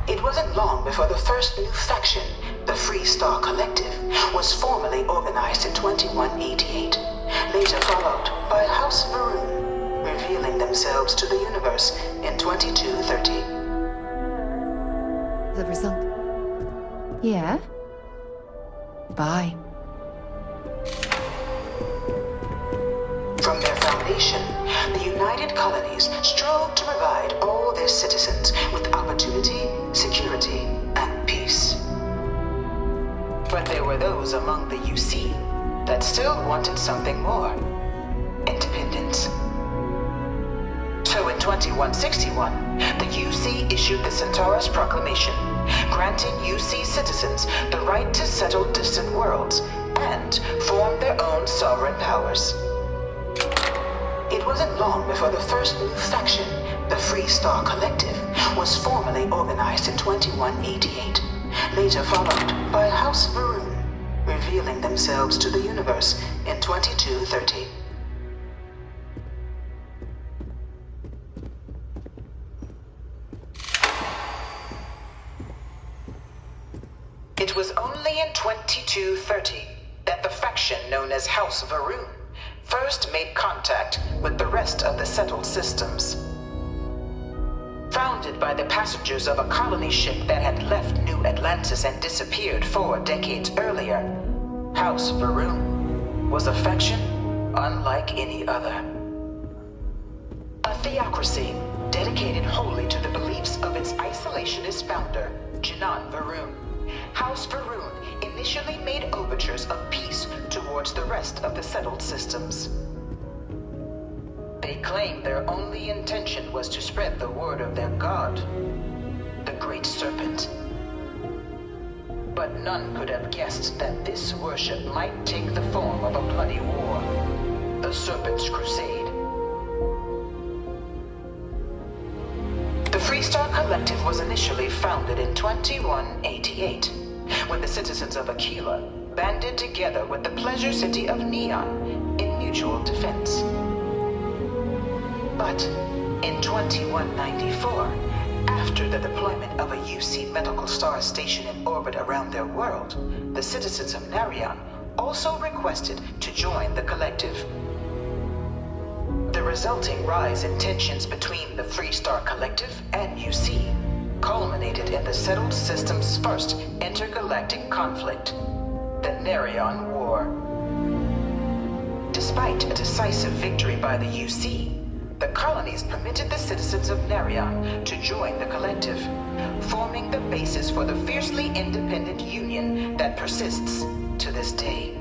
It wasn't long before the first new faction, the Free Star Collective, was formally organized in 2188, later followed by House Varun, revealing themselves to the universe in 2230. The result? Yeah? Bye. From their foundation, the United Colonies strove to provide all their citizens with opportunity, security, and peace. But there were those among the UC that still wanted something more. Independence. So in 2161, the UC issued the Centaurus Proclamation, granting UC citizens the right to settle distant worlds and form their own sovereign powers. It wasn't long before the first new faction, the Free Star Collective, was formally organized in 2188, later followed by House Varun, revealing themselves to the universe in 2230. It was only in 2230 that the faction known as House Varun first made contact with the rest of the settled systems. Founded by the passengers of a colony ship that had left New Atlantis and disappeared 4 decades earlier, House Varun was a faction unlike any other. A theocracy dedicated wholly to the beliefs of its isolationist founder, Jinan Varun. House Varun initially made overtures of peace towards the rest of the settled systems. They claimed their only intention was to spread the word of their god, the Great Serpent. But none could have guessed that this worship might take the form of a bloody war, the Serpent's Crusade. The Freestar Collective was initially founded in 2188, when the citizens of Aquila banded together with the pleasure city of Neon in mutual defense. But in 2194, after the deployment of a UC medical star station in orbit around their world, the citizens of Narion also requested to join the collective. The resulting rise in tensions between the Freestar Collective and UC culminated in the settled system's first intergalactic conflict, the Narion War. Despite a decisive victory by the UC, the colonies permitted the citizens of Narion to join the collective, forming the basis for the fiercely independent union that persists to this day.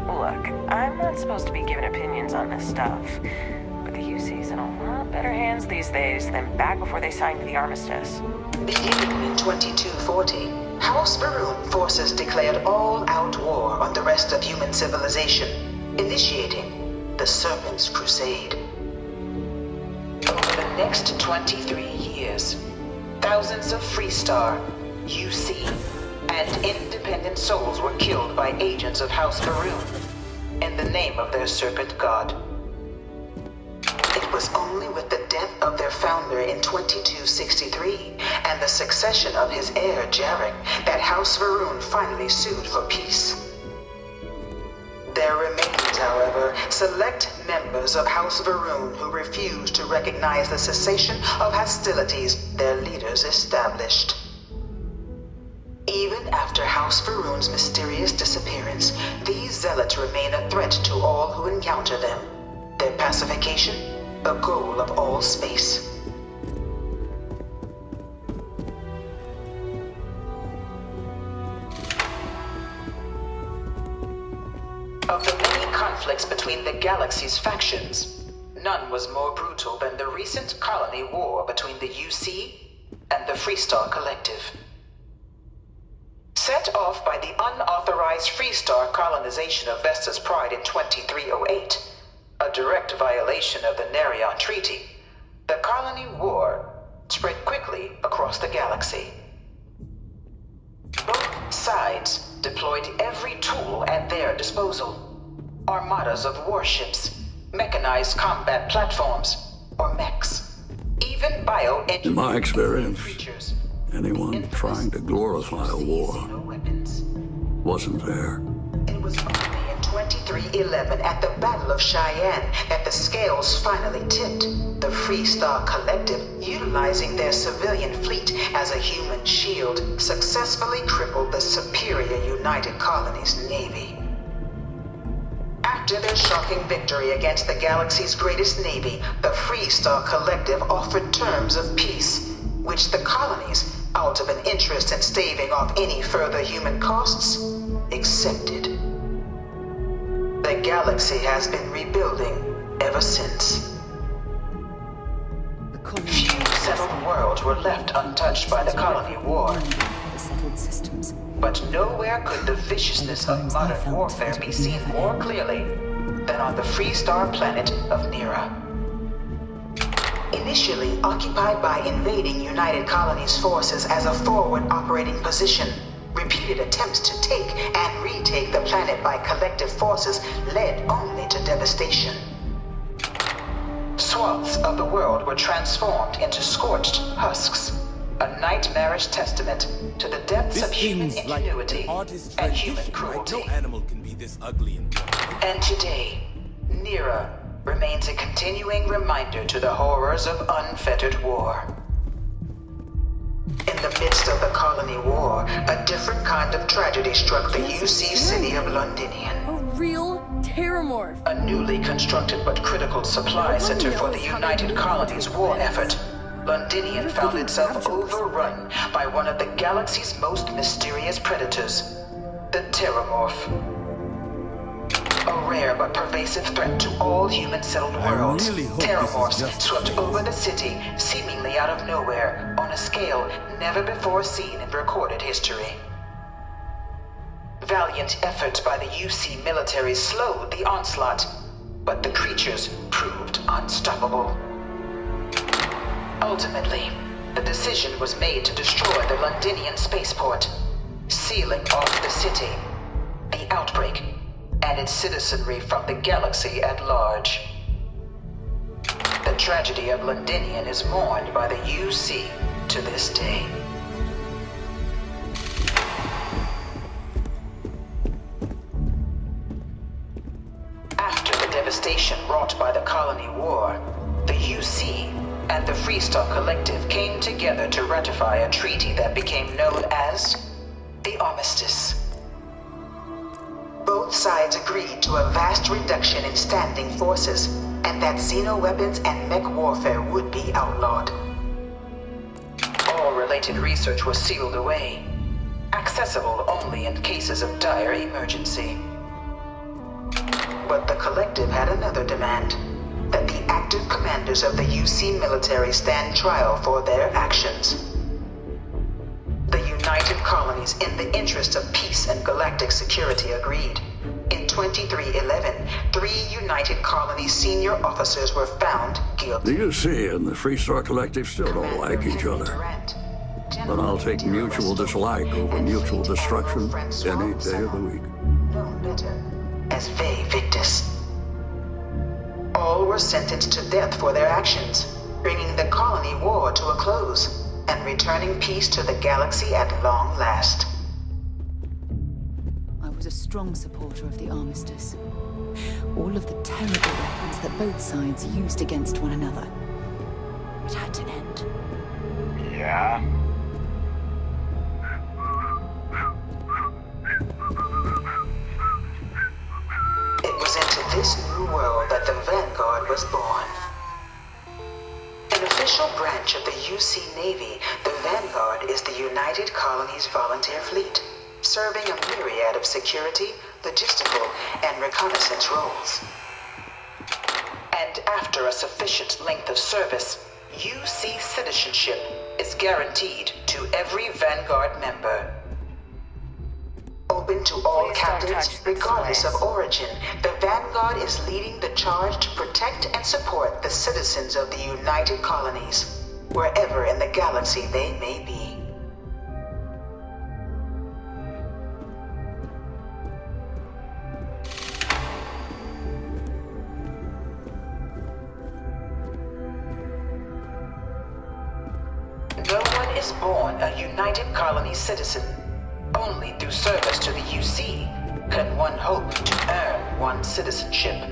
Look, I'm not supposed to be giving opinions on this stuff, but the UC's in a lot better hands these days than back before they signed the armistice. Beginning in 2240, House Varun forces declared all-out war on the rest of human civilization, initiating the Serpent's Crusade. Over the next 23 years, thousands of Freestar, UC, and independent souls were killed by agents of House Varun in the name of their serpent god. It was only with the death of their founder in 2263 and the succession of his heir Jarek that House Varun finally sued for peace. There remained, however, select members of House Varun who refused to recognize the cessation of hostilities their leaders established. Even after House Varun's mysterious disappearance, these zealots remain a threat to all who encounter them. Their pacification, a goal of all space. Of the many conflicts between the galaxy's factions, none was more brutal than the recent colony war between the UC and the Freestar Collective. Set off by the unauthorized Freestar colonization of Vesta's Pride in 2308, a direct violation of the Narion Treaty, the colony war spread quickly across the galaxy. Both sides deployed every tool at their disposal. Armadas of warships, mechanized combat platforms, or mechs, even bioengineered In my experience, creatures. anyone trying to glorify a war wasn't fair. It was only in 2311 at the Battle of Cheyenne that the scales finally tipped. The Freestar Collective, utilizing their civilian fleet as a human shield, successfully crippled the superior United Colonies Navy. After their shocking victory against the galaxy's greatest navy, the Freestar Collective offered terms of peace, which the colonies, out of an interest in staving off any further human costs, accepted. The galaxy has been rebuilding ever since. Few settled worlds were left untouched by the colony war. The settled systems. But nowhere could the viciousness of modern warfare be seen more clearly than on the Freestar planet of Nira. Initially occupied by invading United Colonies forces as a forward operating position, repeated attempts to take and retake the planet by collective forces led only to devastation. Swaths of the world were transformed into scorched husks, a nightmarish testament to the depths of human ingenuity and human cruelty. No animal can be this ugly And today, Nira remains a continuing reminder to the horrors of unfettered war. In the midst of the colony war, a different kind of tragedy struck the UC city of Londinian. A real terramorph. A newly constructed but critical supply center for the United Colonies war effort, Londinian found itself overrun by one of the galaxy's most mysterious predators, the terramorph. A rare but pervasive threat to all human-settled worlds, terramorphs swept over the city, seemingly out of nowhere, on a scale never before seen in recorded history. Valiant efforts by the UC military slowed the onslaught, but the creatures proved unstoppable. Ultimately, the decision was made to destroy the Londinian spaceport, sealing off the city, the outbreak, and its citizenry from the galaxy at large. The tragedy of Londinian is mourned by the UC to this day. After the devastation wrought by the colony war, the UC and the Freestar Collective came together to ratify a treaty that became known as the Armistice. Both sides agreed to a vast reduction in standing forces, and that xeno-weapons and mech warfare would be outlawed. All related research was sealed away, accessible only in cases of dire emergency. But the Collective had another demand, that the active commanders of the UC military stand trial for their actions. The United Colonies, in the interest of peace and galactic security, agreed. In 2311, 3 United Colonies senior officers were found guilty. The UC and the Freestar Collective still don't like each other. But I'll take mutual dislike over mutual destruction any day of the week. Known better as Ve Victus. All were sentenced to death for their actions, bringing the colony war to a close and returning peace to the galaxy at long last. I was a strong supporter of the Armistice. All of the terrible weapons that both sides used against one another. It had to end. Yeah? It was into this new world that the Vanguard was born. An official branch of the UC Navy, the Vanguard is the United Colonies Volunteer Fleet, serving a myriad of security, logistical, and reconnaissance roles. And after a sufficient length of service, UC citizenship is guaranteed to every Vanguard member. Open to all captains, regardless of origin, the Vanguard is leading the charge to protect and support the citizens of the United Colonies, wherever in the galaxy they may be. No one is born a United Colonies citizen. Only through service to the UC can one hope to earn one citizenship.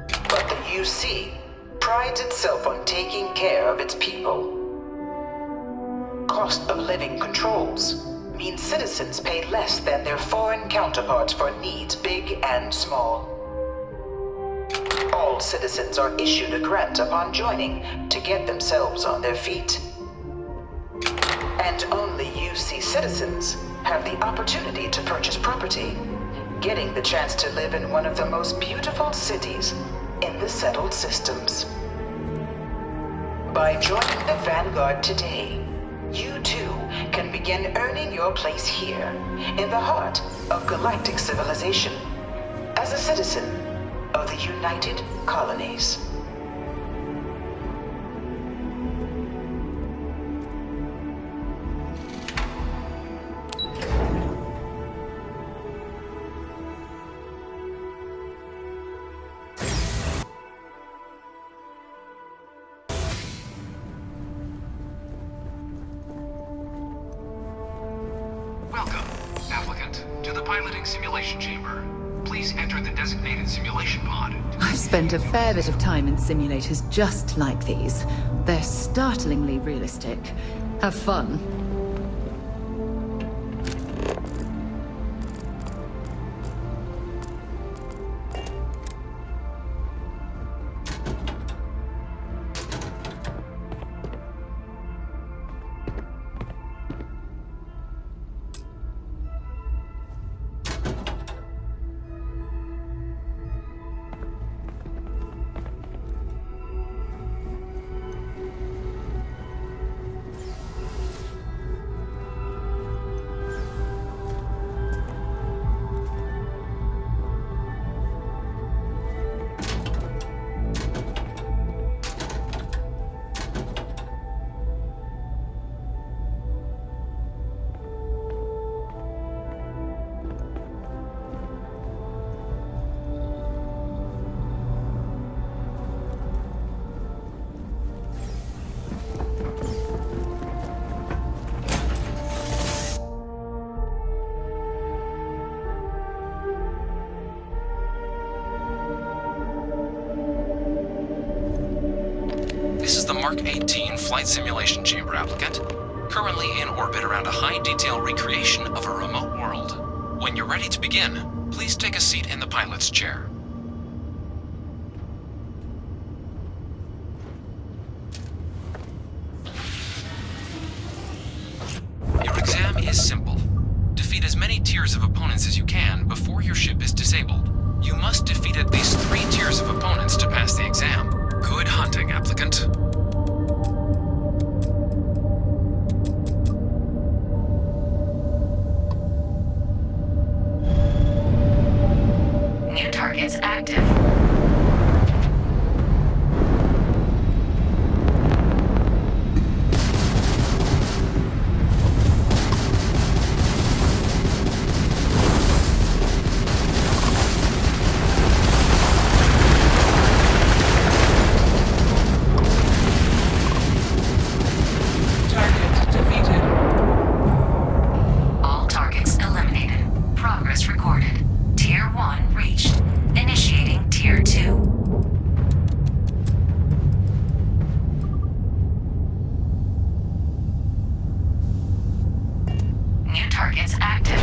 But the UC prides itself on taking care of its people. Cost of living controls mean citizens pay less than their foreign counterparts for needs big and small. All citizens are issued a grant upon joining to get themselves on their feet. And only UC citizens have the opportunity to purchase property, getting the chance to live in one of the most beautiful cities in the settled systems. By joining the Vanguard today, you too can begin earning your place here, in the heart of galactic civilization, as a citizen of the United Colonies. Welcome, applicant, to the piloting simulation chamber. Please enter the designated simulation pod. I've spent a fair bit of time in simulators just like these. They're startlingly realistic. Have fun. This is the Mark 18 Flight Simulation Chamber applicant, currently in orbit around a high-detail recreation of a remote world. When you're ready to begin, please take a seat in the pilot's chair. Your exam is simple. Defeat as many tiers of opponents as you can before your ship is disabled. You must defeat at least 3 tiers of opponents to pass the exam. Good hunting, applicant. New targets active. All targets eliminated. Progress recorded. Tier 1 reached. Initiating Tier 2. New targets active.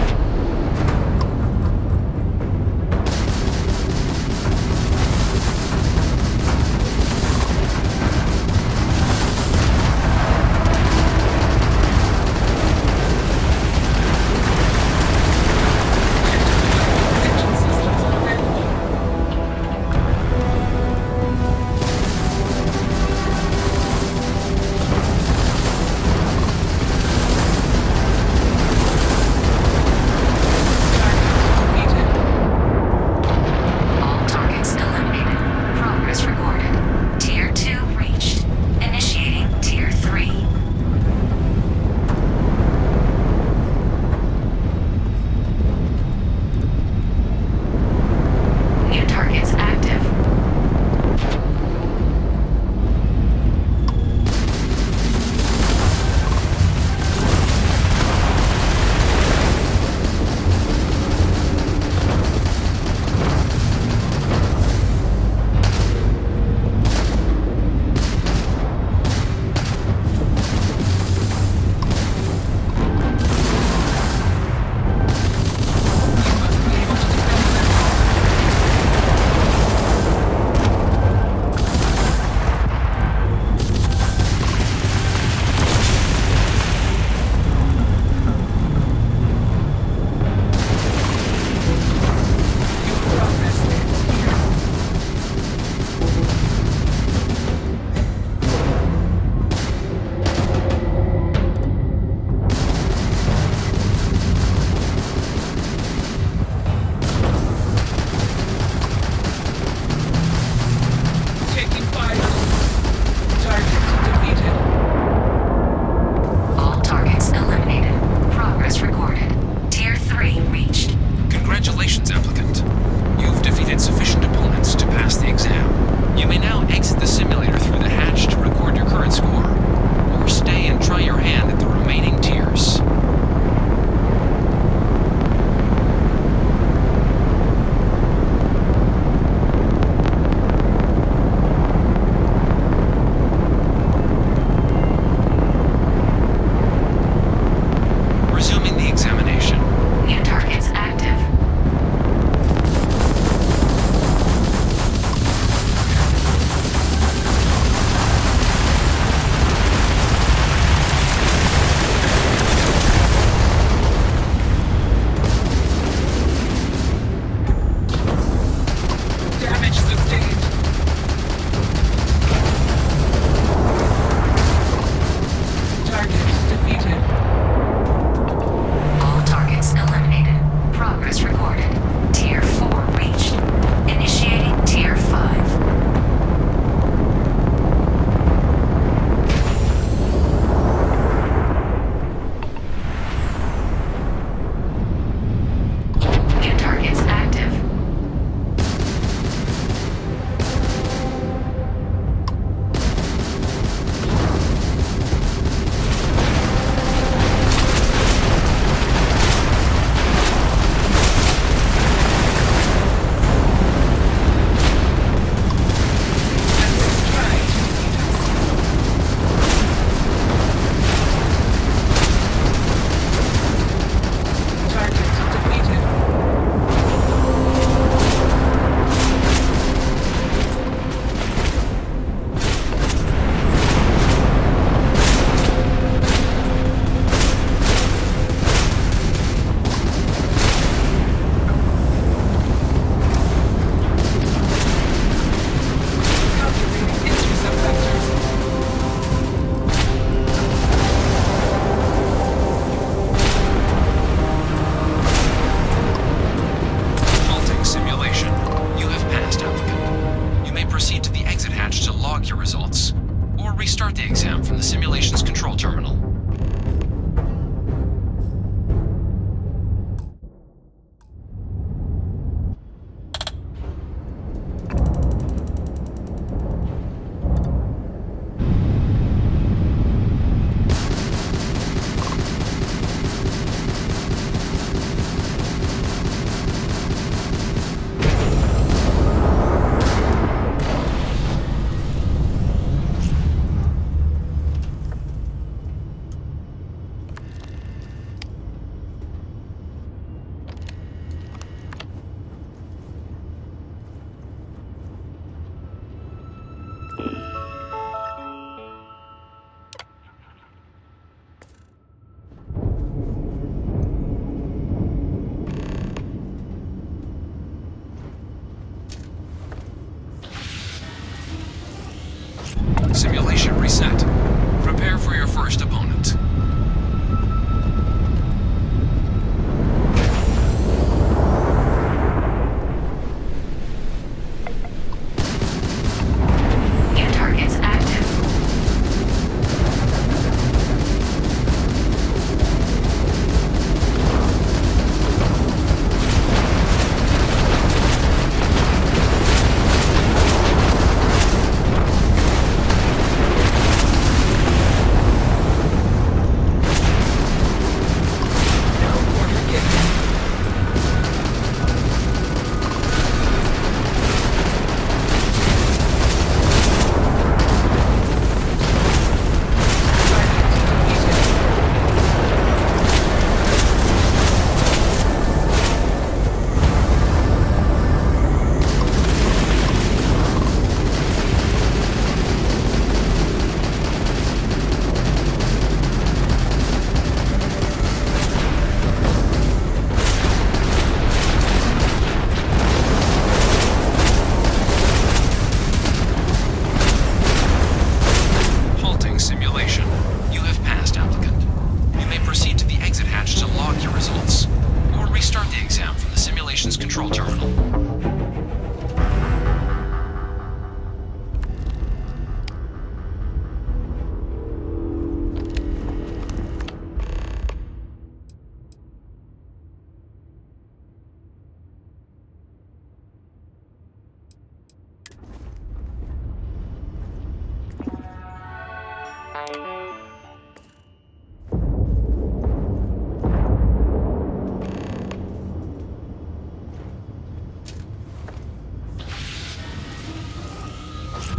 Simulation reset. Prepare for your first opponent. New targets active.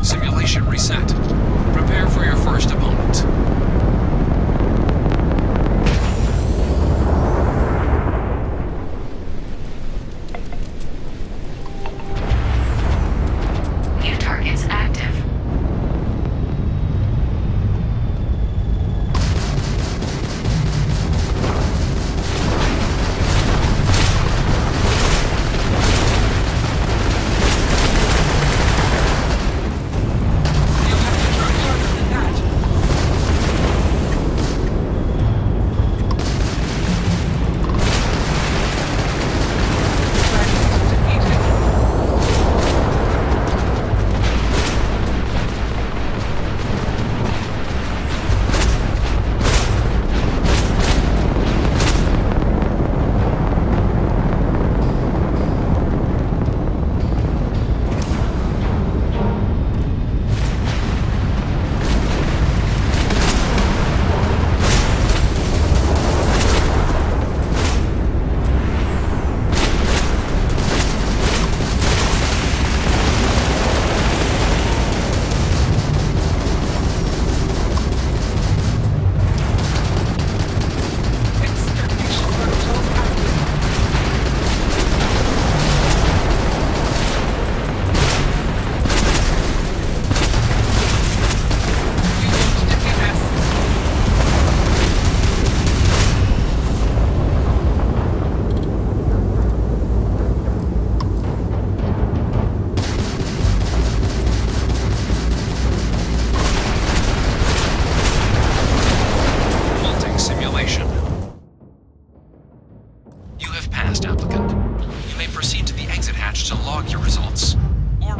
Simulation reset. Prepare for your first opponent. New targets active.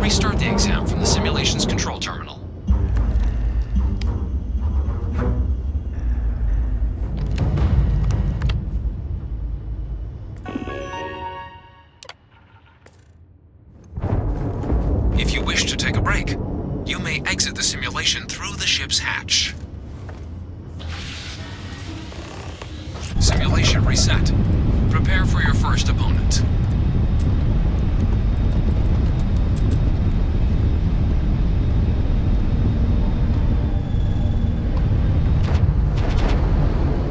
Restart the exam from the simulation's control terminal. If you wish to take a break, you may exit the simulation through the ship's hatch. Simulation reset. Prepare for your first opponent.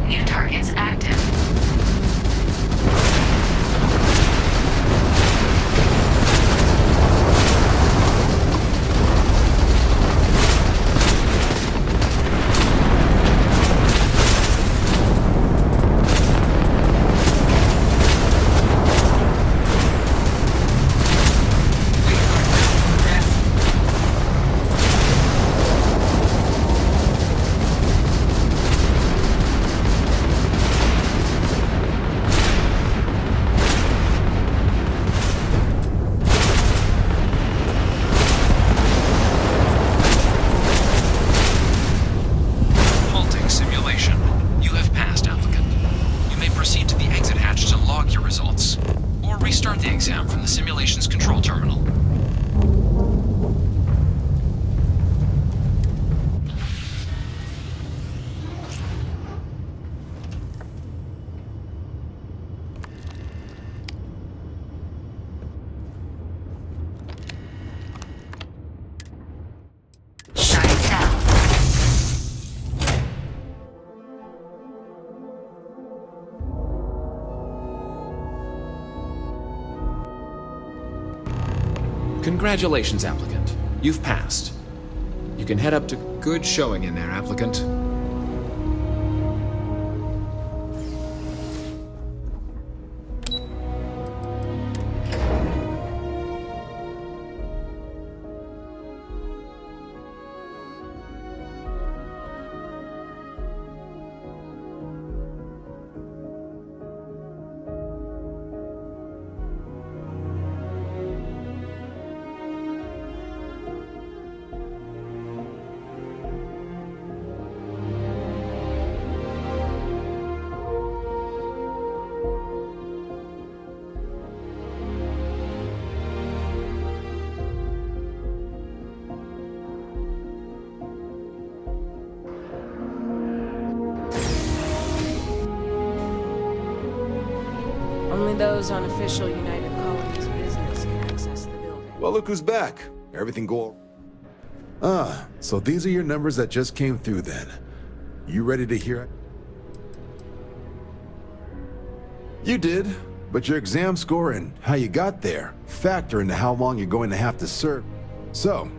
New targets active. exam from the simulation's control terminal. Congratulations, applicant. You've passed. You can head up to good showing in there, applicant. Only those on official United Colonies business can access the building. Well, look who's back. Everything go... Ah, so these are your numbers that just came through then. You ready to hear it? You did, but your exam score and how you got there factor into how long you're going to have to serve. So...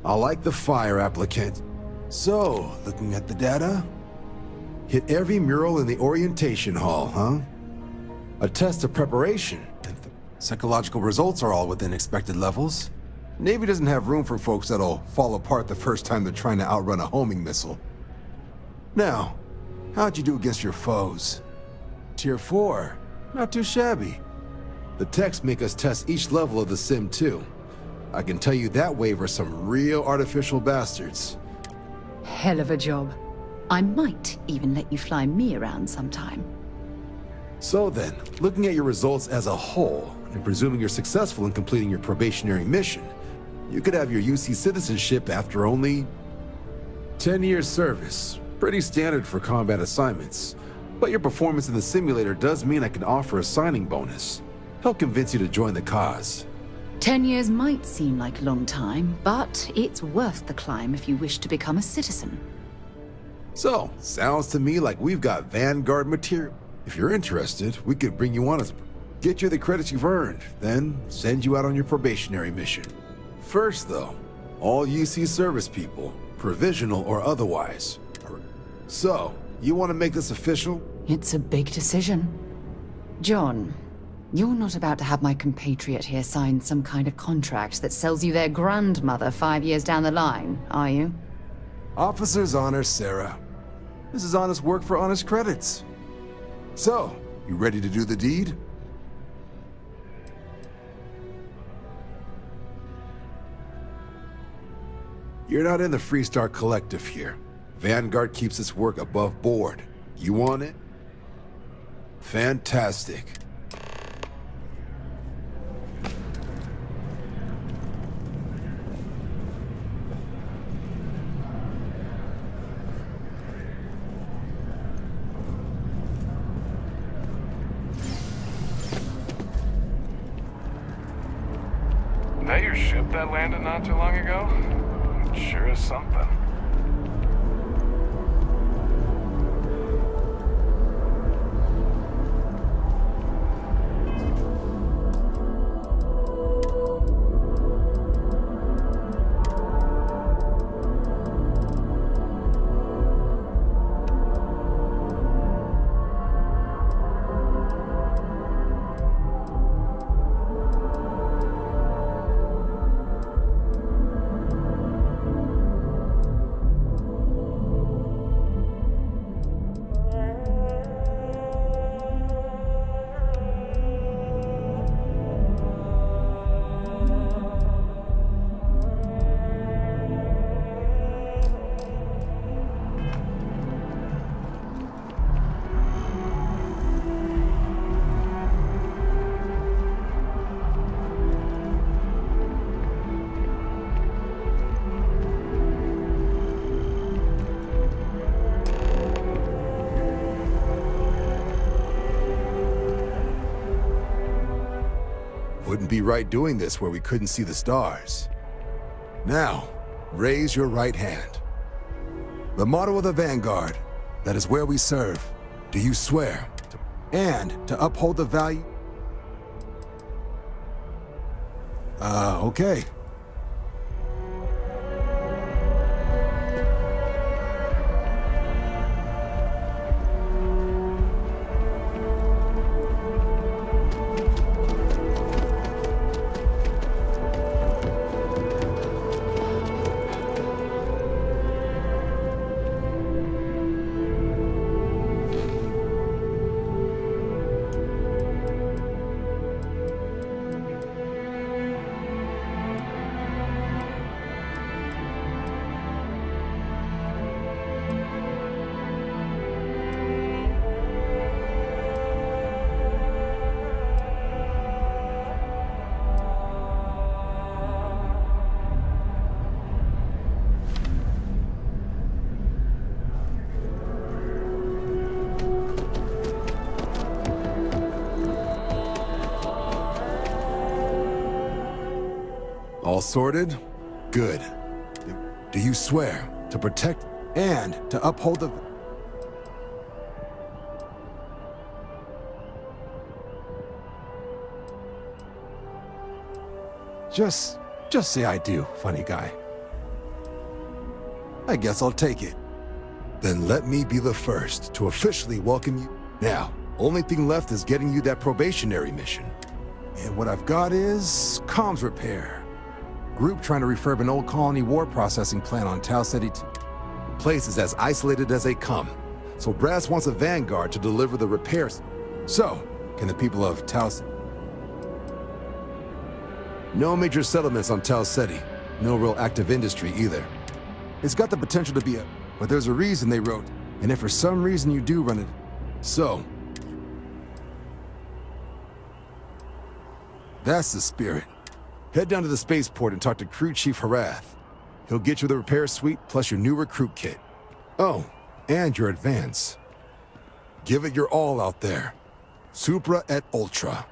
I like the fire, applicant. So, looking at the data, hit every mural in the orientation hall, huh? A test of preparation, and psychological results are all within expected levels. Navy doesn't have room for folks that'll fall apart the first time they're trying to outrun a homing missile. Now, how'd you do against your foes? Tier 4, not too shabby. The techs make us test each level of the sim too. I can tell you that waiver's some real artificial bastards. Hell of a job. I might even let you fly me around sometime. So then, looking at your results as a whole, and presuming you're successful in completing your probationary mission, you could have your UC citizenship after only 10 years service. Pretty standard for combat assignments. But your performance in the simulator does mean I can offer a signing bonus. Help convince you to join the cause. 10 years might seem like a long time, but it's worth the climb if you wish to become a citizen. So, sounds to me like we've got Vanguard material. If you're interested, we could bring you on as... Get you the credits you've earned, then send you out on your probationary mission. First, though, all UC service people, provisional or otherwise. So, you want to make this official? It's a big decision. John, you're not about to have my compatriot here sign some kind of contract that sells you their grandmother 5 years down the line, are you? Officer's honor, Sarah. This is honest work for honest credits. So, you ready to do the deed? You're not in the Freestar Collective here. Vanguard keeps its work above board. You want it? Fantastic. That your ship that landed not too long ago? It sure is something. Wouldn't be right doing this where we couldn't see the stars. Now, raise your right hand. The motto of the Vanguard, that is where we serve. Do you swear to uphold the value? Okay. All sorted? Good. Do you swear to protect and to uphold the... Just say I do, funny guy. I guess I'll take it. Then let me be the first to officially welcome you. Now, only thing left is getting you that probationary mission. And what I've got is comms repair. Group trying to refurb an old colony war processing plant on Tau Ceti 2. Place is as isolated as they come. So Brass wants a Vanguard to deliver the repairs. So, can the people of Tau Ceti... No major settlements on Tau Ceti. No real active industry either. It's got the potential to be a... But there's a reason they wrote. And if for some reason you do run it... So... That's the spirit. Head down to the spaceport and talk to Crew Chief Harath. He'll get you the repair suite plus your new recruit kit. Oh, and your advance. Give it your all out there. Supra et Ultra.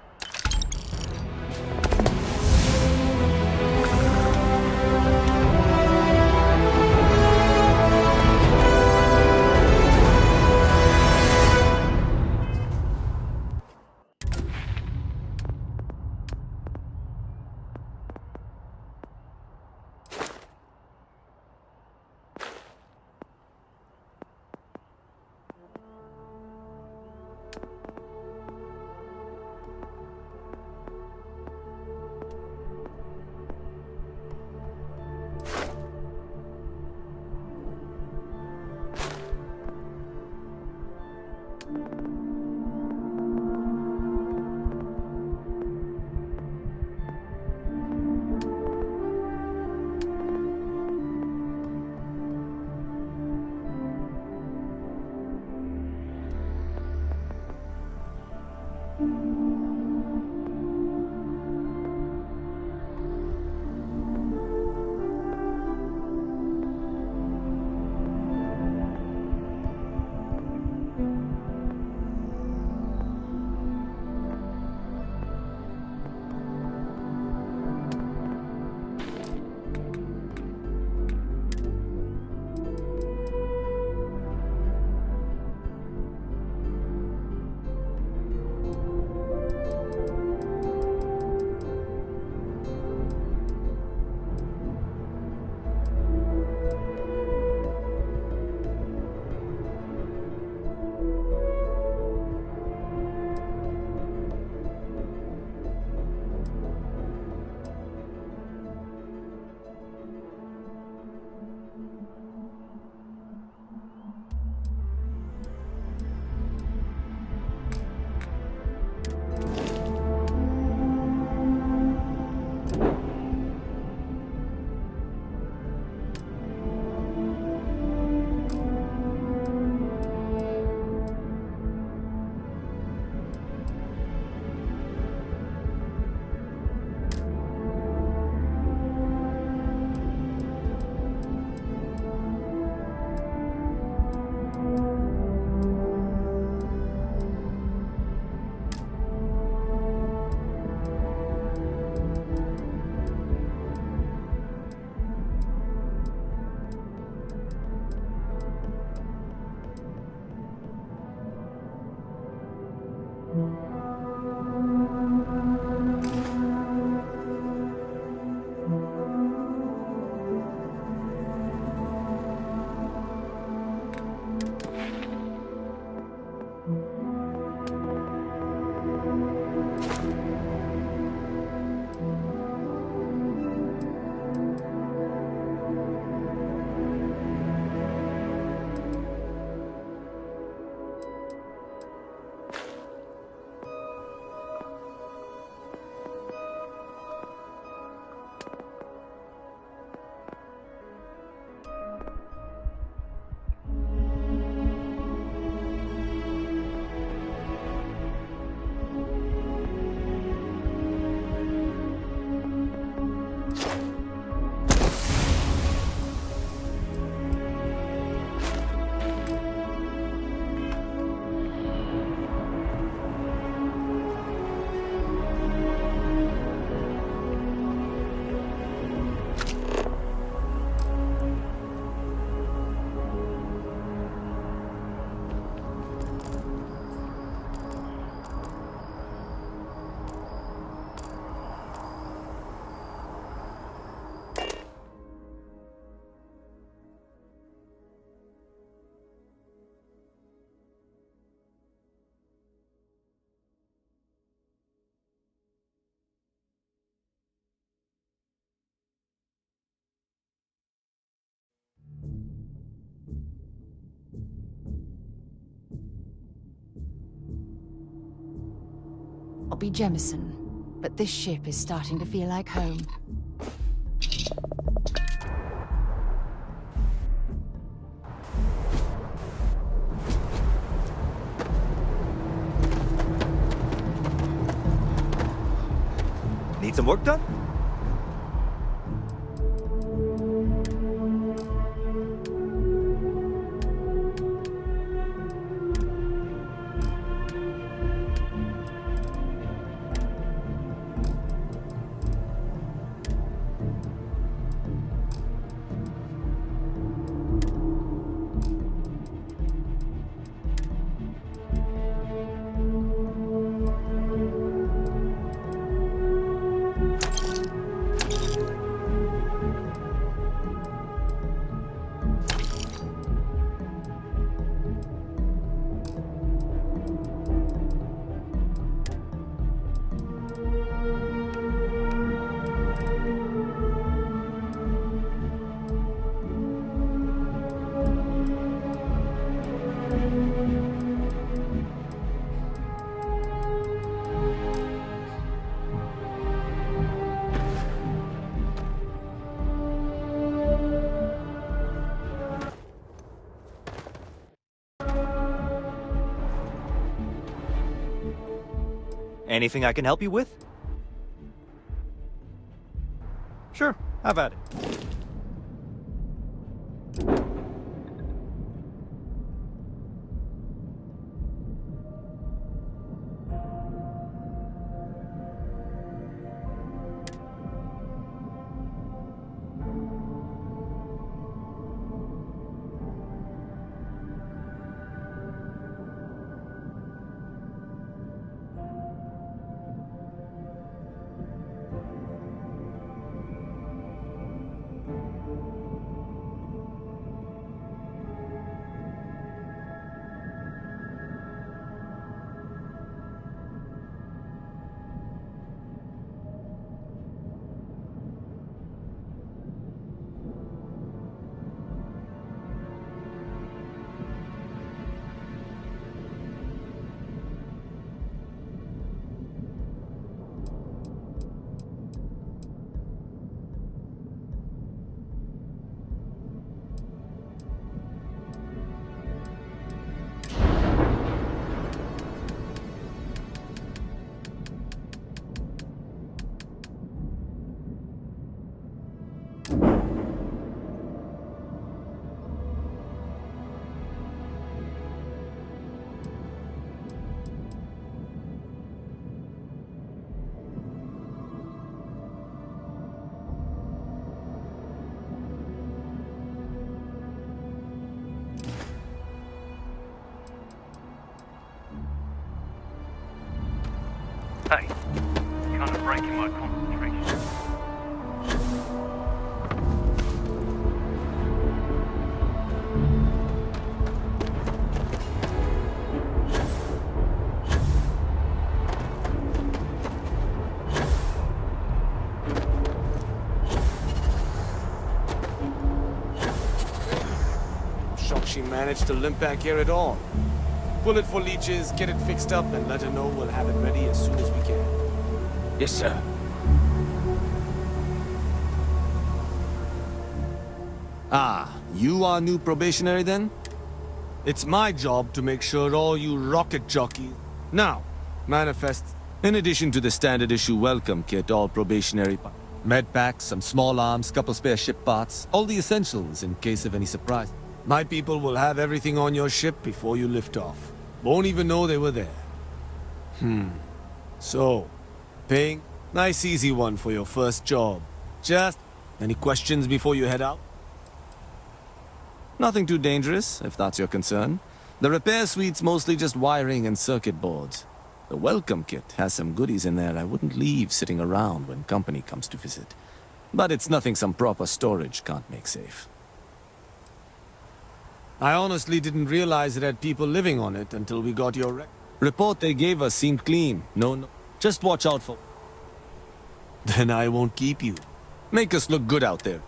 be Jemison, but this ship is starting to feel like home. Need some work done? Anything I can help you with? Sure, have at it. Hey, kind of breaking my concentration. I'm shocked she managed to limp back here at all. Pull it for leeches, get it fixed up, and let her know we'll have it ready as soon as we can. Yes, sir. Ah, you are new probationary then? It's my job to make sure all you rocket jockeys... Now, manifest. In addition to the standard issue welcome kit, all probationary... med packs, some small arms, couple spare ship parts, all the essentials in case of any surprise. My people will have everything on your ship before you lift off. Won't even know they were there. So, paying? Nice easy one for your first job. Just, any questions before you head out? Nothing too dangerous, if that's your concern. The repair suite's mostly just wiring and circuit boards. The welcome kit has some goodies in there I wouldn't leave sitting around when company comes to visit. But it's nothing some proper storage can't make safe. I honestly didn't realize it had people living on it until we got your report they gave us seemed clean. No, just watch out for... Then I won't keep you. Make us look good out there.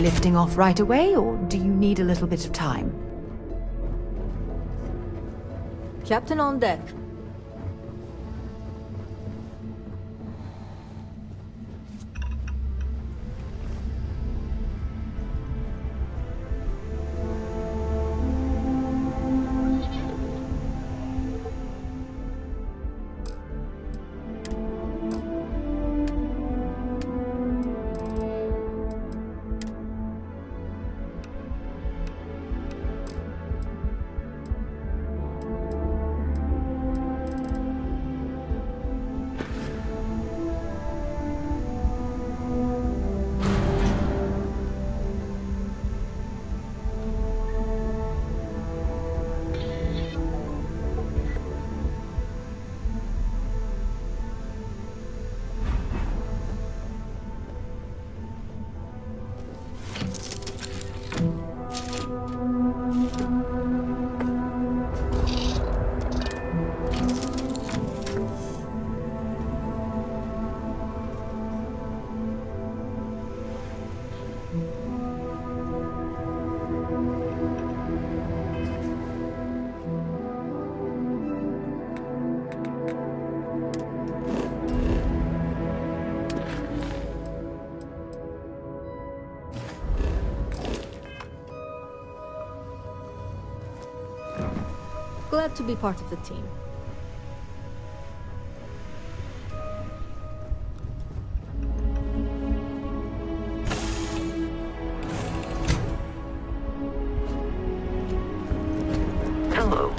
Lifting off right away, or do you need a little bit of time? Captain on deck. Glad to be part of the team. Hello.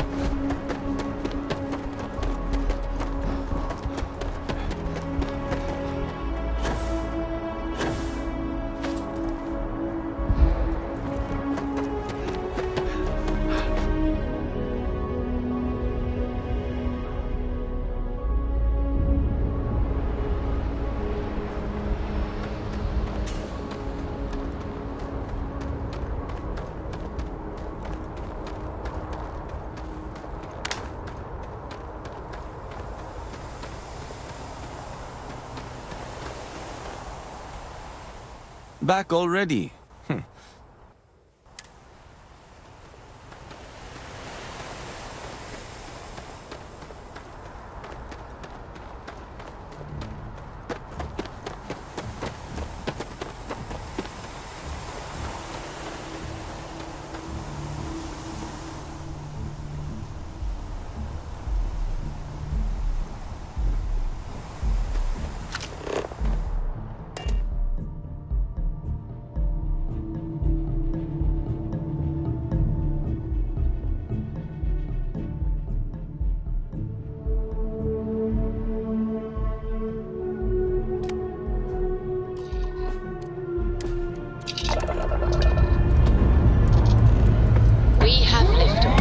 Back already? We have liftoff.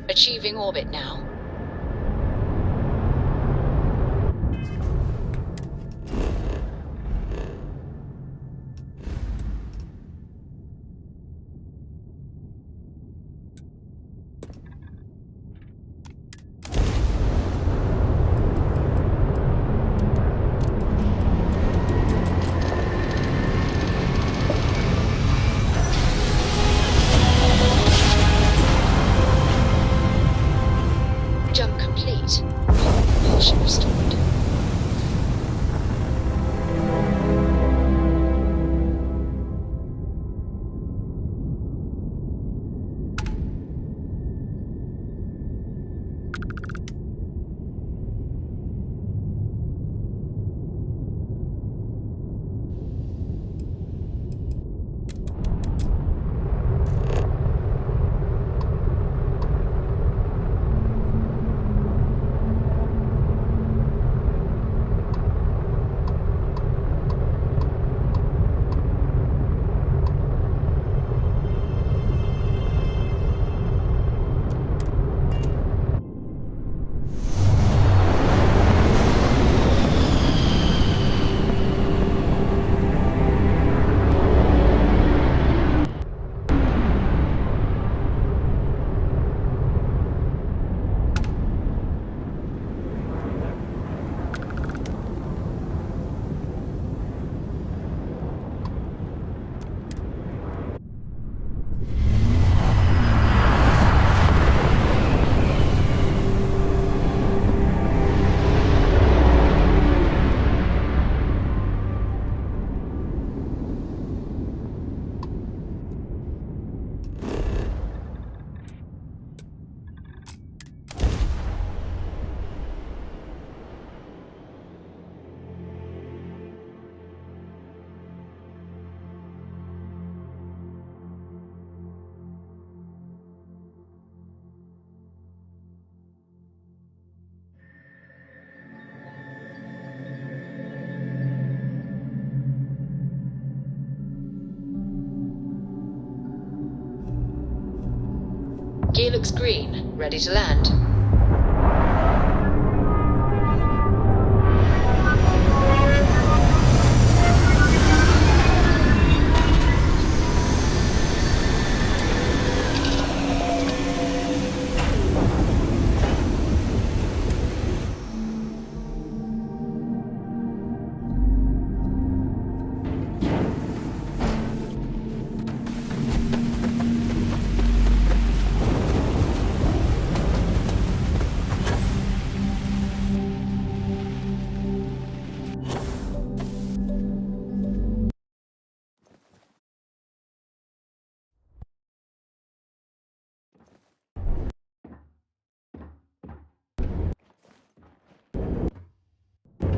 Achieving orbit now. Gear looks green. Ready to land.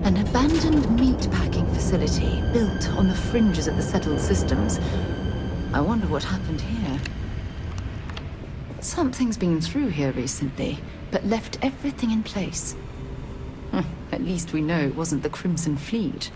An abandoned meatpacking facility built on the fringes of the settled systems. I wonder what happened here. Something's been through here recently, but left everything in place. At least we know it wasn't the Crimson Fleet.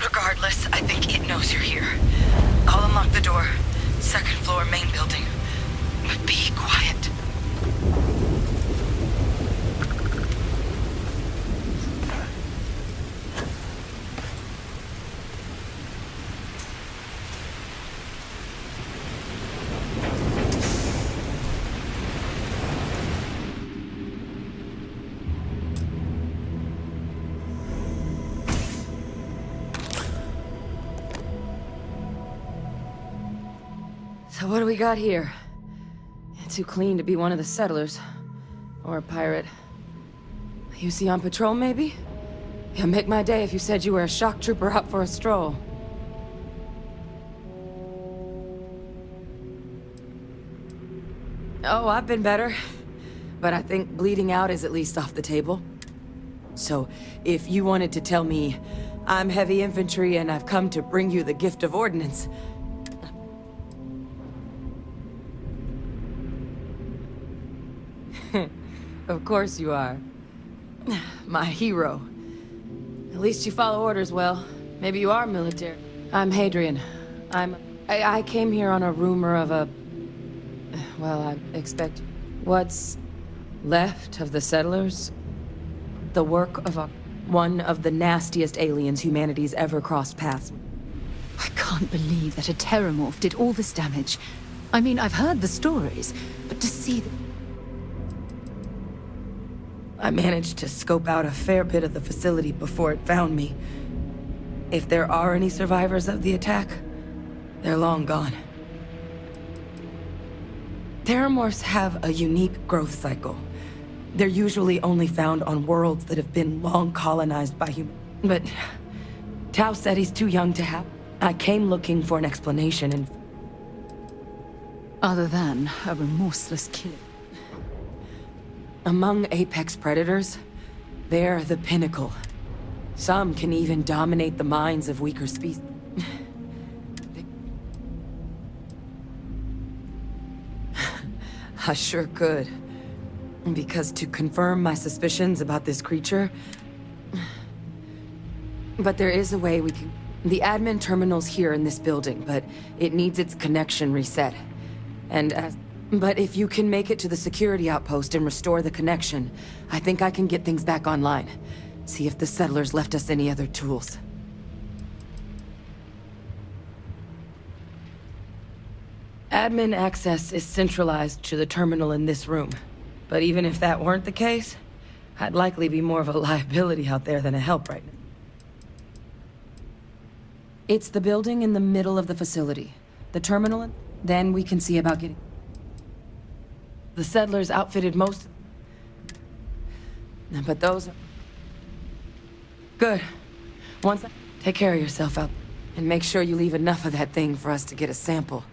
Regardless, I think it knows you're here. I'll unlock the door. Second floor, main building. But be quiet. So what do we got here? Too clean to be one of the settlers. Or a pirate. You see on patrol, maybe? Yeah, make my day if you said you were a shock trooper out for a stroll. Oh, I've been better. But I think bleeding out is at least off the table. So, if you wanted to tell me, I'm heavy infantry and I've come to bring you the gift of ordnance, of course you are. My hero. At least you follow orders well. Maybe you are military. I'm Hadrian. I came here on a rumor of a... Well, I expect... What's left of the settlers? The work of one of the nastiest aliens humanity's ever crossed paths. I can't believe that a terramorph did all this damage. I mean, I've heard the stories, but to see them... I managed to scope out a fair bit of the facility before it found me. If there are any survivors of the attack, they're long gone. Terramorphs have a unique growth cycle. They're usually only found on worlds that have been long colonized by humans. But Tao said he's too young to have. I came looking for an explanation and... Other than a remorseless killing. Among apex predators, they're the pinnacle. Some can even dominate the minds of weaker species. I sure could. Because to confirm my suspicions about this creature... But there is a way we can... The admin terminal's here in this building, but it needs its connection reset. But if you can make it to the security outpost and restore the connection, I think I can get things back online. See if the settlers left us any other tools. Admin access is centralized to the terminal in this room. But even if that weren't the case, I'd likely be more of a liability out there than a help right now. It's the building in the middle of the facility. The terminal, then we can see about getting... The settlers outfitted most... But those... Good. Take care of yourself out. And make sure you leave enough of that thing for us to get a sample.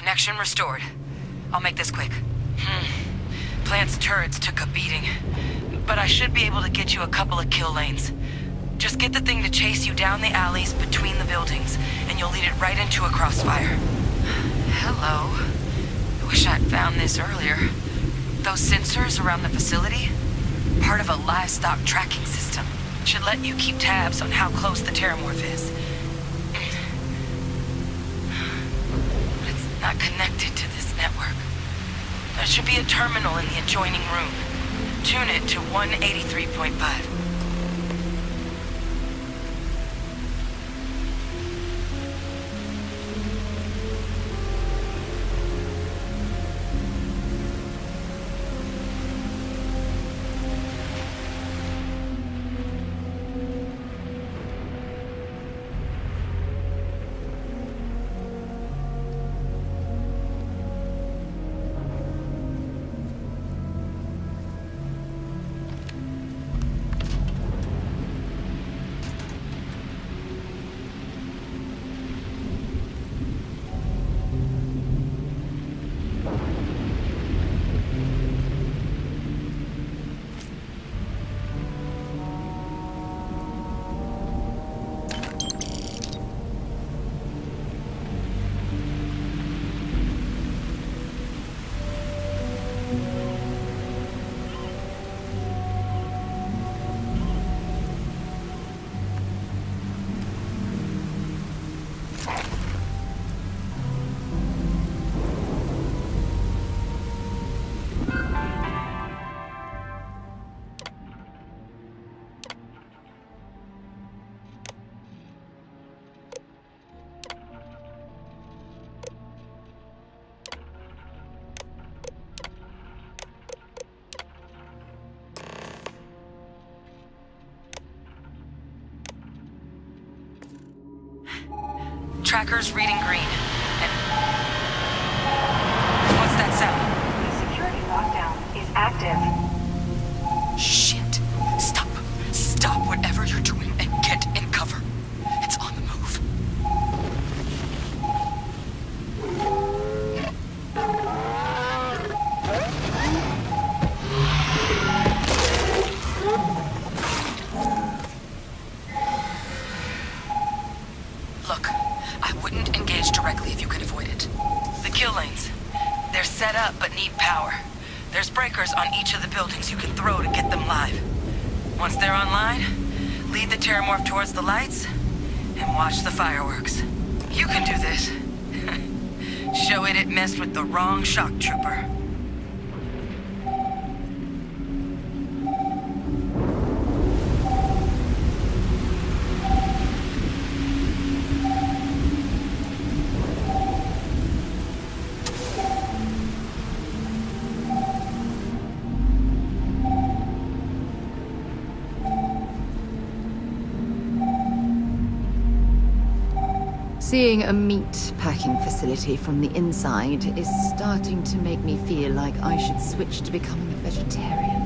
Connection restored. I'll make this quick. Plant's turrets took a beating, but I should be able to get you a couple of kill lanes. Just get the thing to chase you down the alleys between the buildings, and you'll lead it right into a crossfire. Hello. I wish I'd found this earlier. Those sensors around the facility? Part of a livestock tracking system. Should let you keep tabs on how close the terramorph is. But it's not connected to this network. There should be a terminal in the adjoining room. Tune it to 183.5. Tracker's reading green. And what's that sound? The security lockdown is active. Shit. Stop. Stop whatever you're doing and get in cover. It's on the move. Look, I wouldn't engage directly if you could avoid it. The kill lanes. They're set up but need power. There's breakers on each of the buildings you can throw to get them live. Once they're online, lead the terramorph towards the lights and watch the fireworks. You can do this. Show it messed with the wrong shock trooper. Seeing a meat packing facility from the inside is starting to make me feel like I should switch to becoming a vegetarian.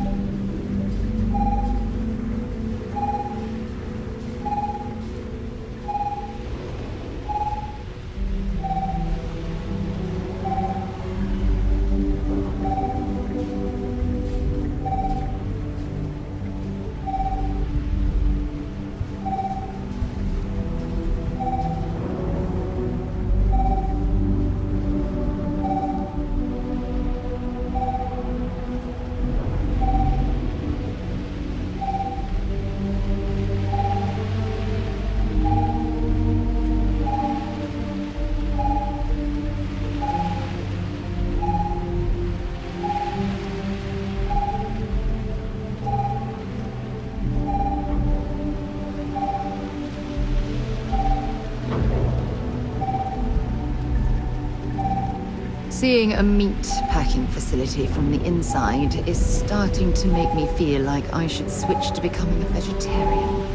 Seeing a meat packing facility from the inside is starting to make me feel like I should switch to becoming a vegetarian.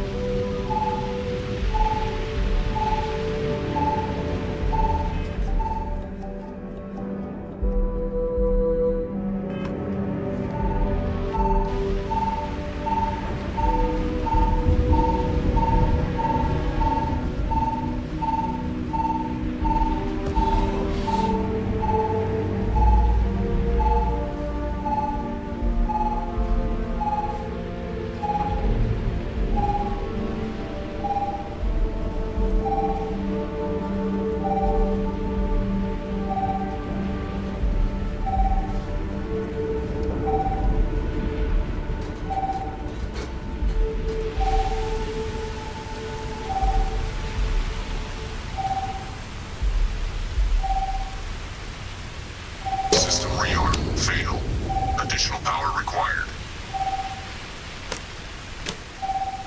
Additional power required.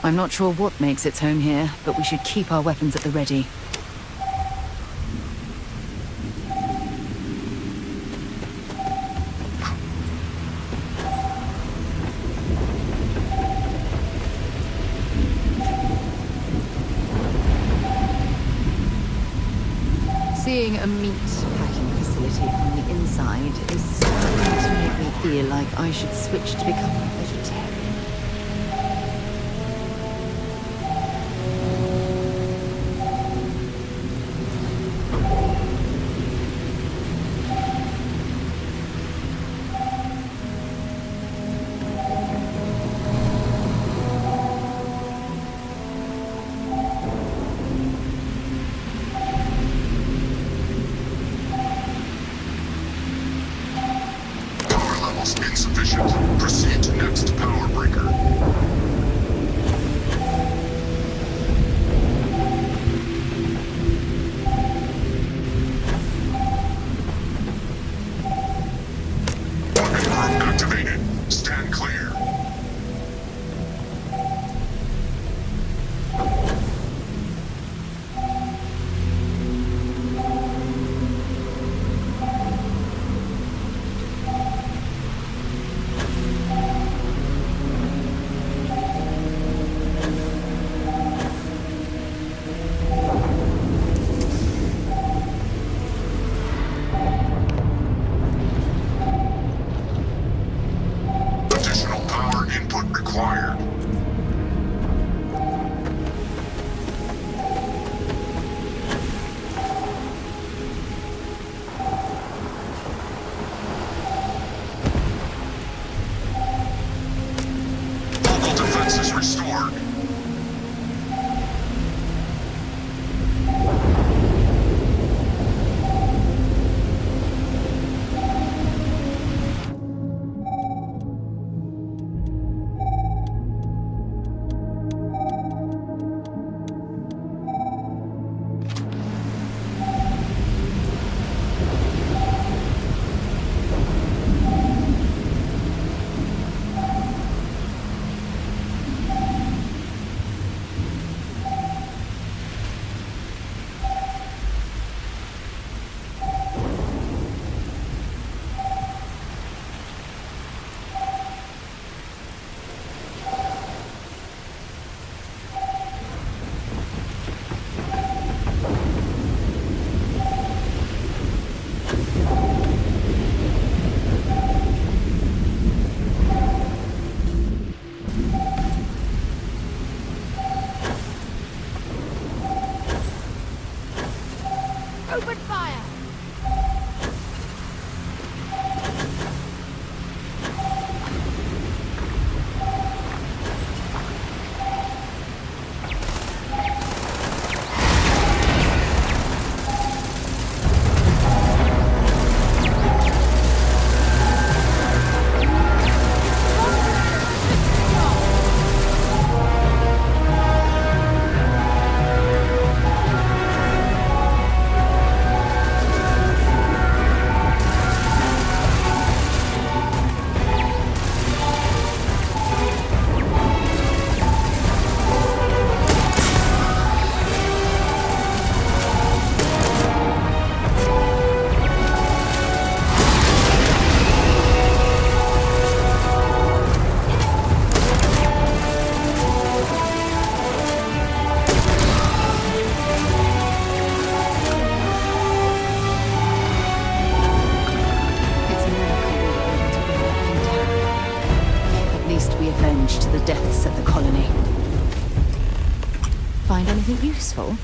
I'm not sure what makes its home here, but we should keep our weapons at the ready. Seeing a meat packing facility from the inside is starting to make me feel like I should switch to become a vegetarian. Insufficient. Proceed to next power breaker. Weapon group activated. Stand clear. Additional power input required. Local defenses restored. Open fire! The deaths at the colony. Find anything useful?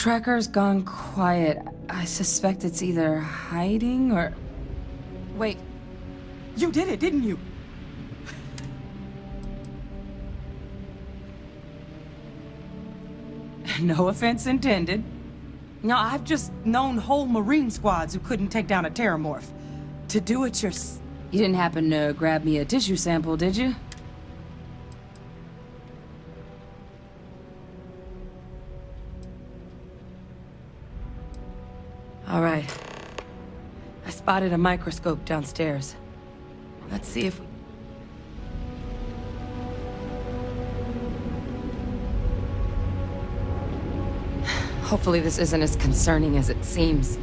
tracker's gone quiet. I suspect it's either hiding or... Wait. You did it, didn't you? No offense intended. No, I've just known whole Marine squads who couldn't take down a terramorph. To do it yourself. You didn't happen to grab me a tissue sample, did you? All right. I spotted a microscope downstairs. Let's see if... Hopefully this isn't as concerning as it seems.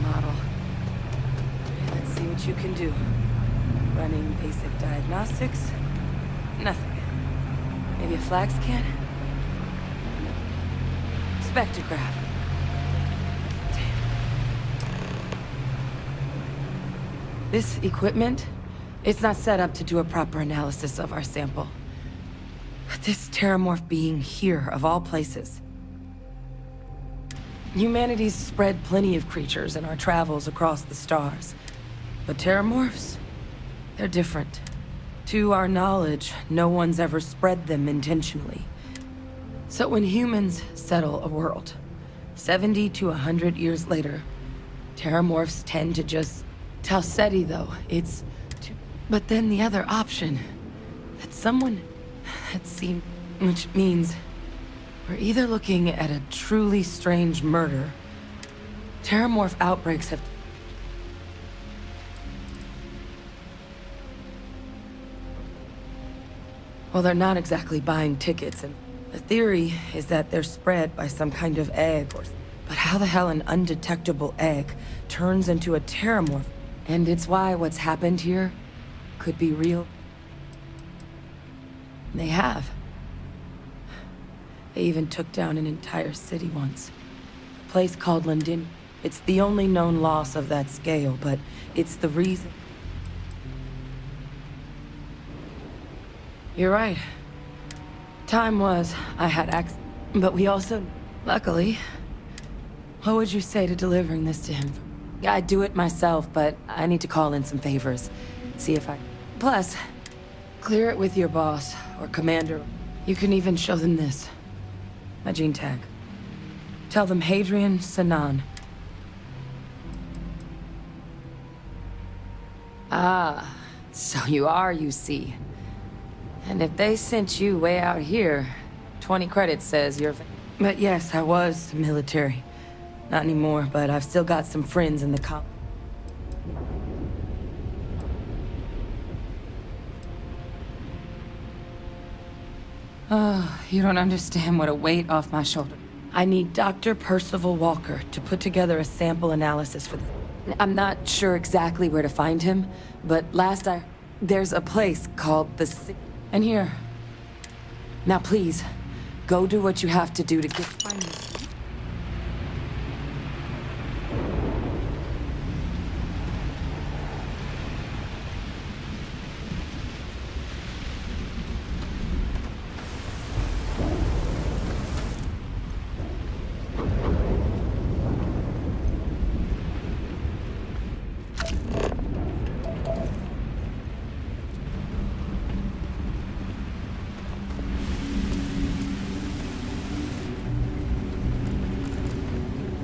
Model. Let's see what you can do. Running basic diagnostics. Nothing. Maybe a flag scan? Spectrograph. This equipment, it's not set up to do a proper analysis of our sample. But this terramorph being here, of all places. Humanity's spread plenty of creatures in our travels across the stars. But terramorphs? They're different. To our knowledge, no one's ever spread them intentionally. So when humans settle a world, 70 to 100 years later, terramorphs tend to just... Talseti, though, it's... But then the other option, that someone had seen... Which means... We're either looking at a truly strange murder. Terramorph outbreaks have... Well, they're not exactly buying tickets, and the theory is that they're spread by some kind of egg or... But how the hell an undetectable egg turns into a terramorph? And it's why what's happened here could be real. They have. They even took down an entire city once. A place called London. It's the only known loss of that scale, but it's the reason... You're right. Time was, I had access, but we also... Luckily... What would you say to delivering this to him? I'd do it myself, but I need to call in some favors. See if I... Plus, clear it with your boss, or commander. You can even show them this. My gene tag. Tell them Hadrian Sanan. Ah, so you are, you see. And if they sent you way out here, 20 credits says you're... But yes, I was military. Not anymore, but I've still got some friends in the cop. Oh, you don't understand what a weight off my shoulder. I need Dr. Percival Walker to put together a sample analysis for this. I'm not sure exactly where to find him, but there's a place called the... And here. Now please, go do what you have to do to find this.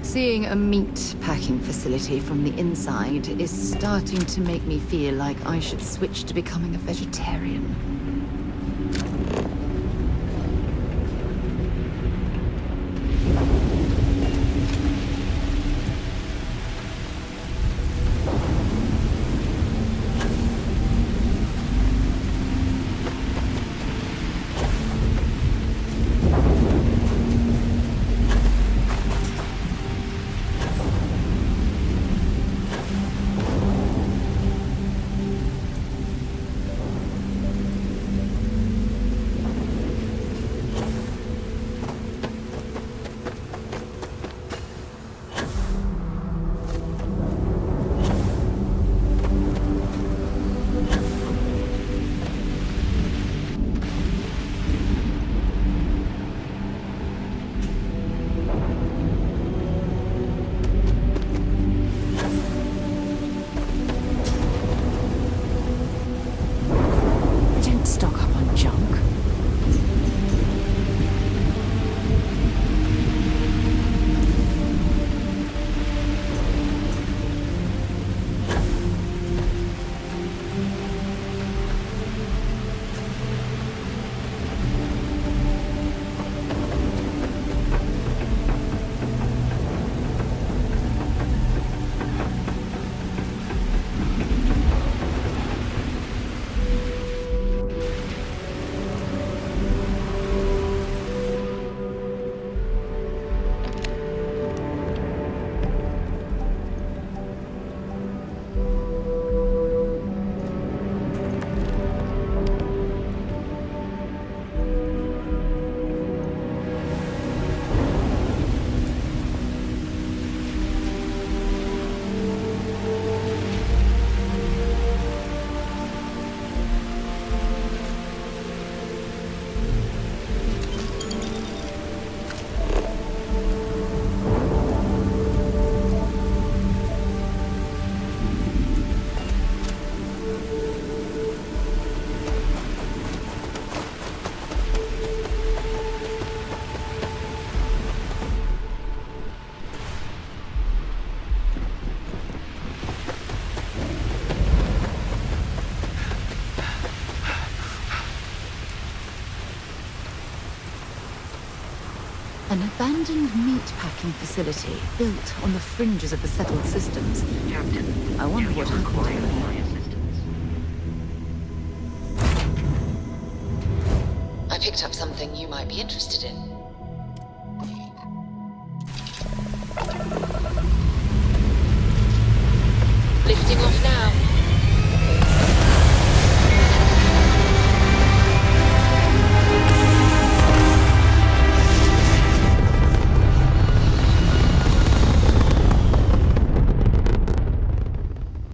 Seeing a meat packing facility from the inside is starting to make me feel like I should switch to becoming a vegetarian. An abandoned meatpacking facility built on the fringes of the settled systems. Captain, I wonder what happened to require them. my assistance? I picked up something you might be interested in. Lifting off now.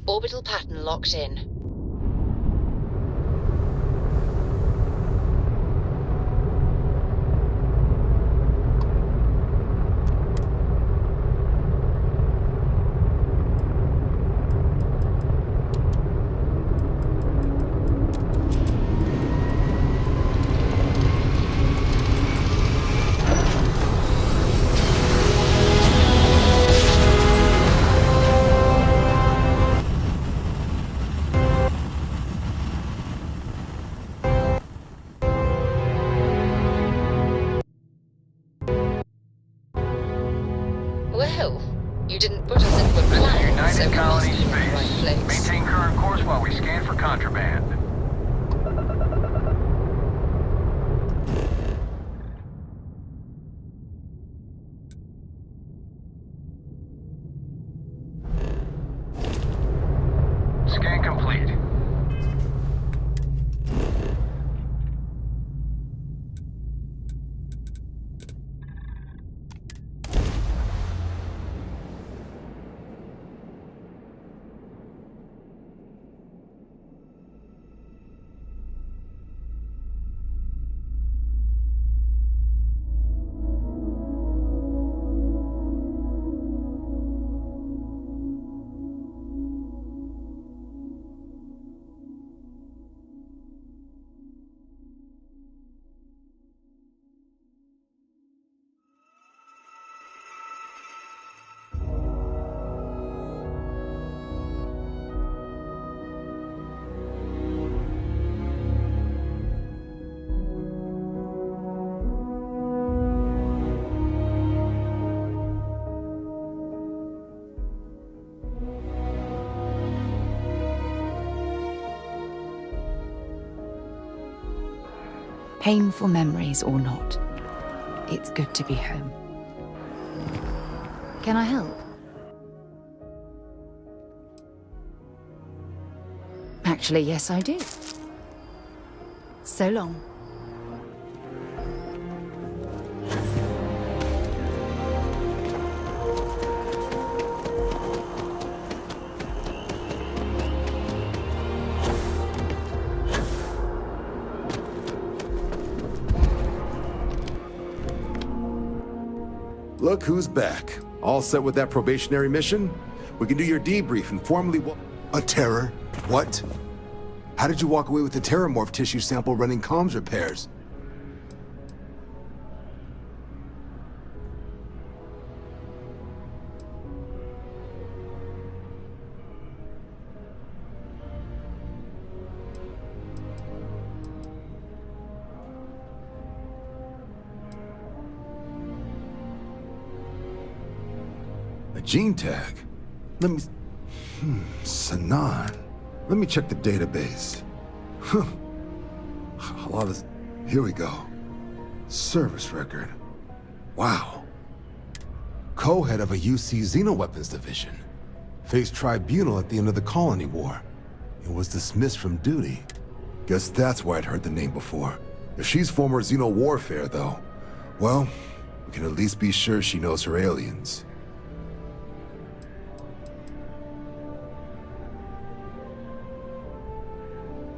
Orbital pattern locked in. Well, you didn't put us into a This is plan, United so we must Colony be in the right Space. place. Maintain current course while we scan for contraband. Scan complete. Painful memories or not, it's good to be home. Can I help? Actually, yes, I do. So long. Look who's back. All set with that probationary mission? We can do your debrief and formally A terror? What? How did you walk away with the terramorph tissue sample running comms repairs? A gene tag? Let me... Sanan. Let me check the database. A lot of... Here we go. Service record. Wow. Co-head of a UC Xenoweapons division. Faced tribunal at the end of the Colony War. And was dismissed from duty. Guess that's why I'd heard the name before. If she's former Xeno warfare, though, well, we can at least be sure she knows her aliens.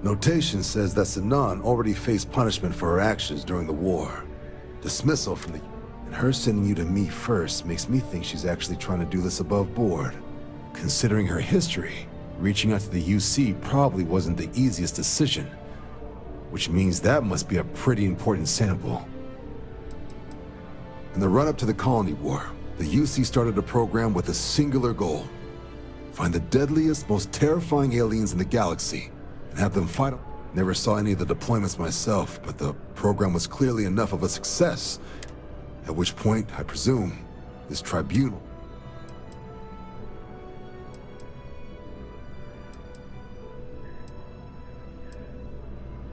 Notation says that Sanan already faced punishment for her actions during the war. Dismissal from the... And her sending you to me first makes me think she's actually trying to do this above board. Considering her history, reaching out to the UC probably wasn't the easiest decision. Which means that must be a pretty important sample. In the run-up to the Colony War, the UC started a program with a singular goal. Find the deadliest, most terrifying aliens in the galaxy and have them fight. Never saw any of the deployments myself, but the program was clearly enough of a success. At which point, I presume, this tribunal.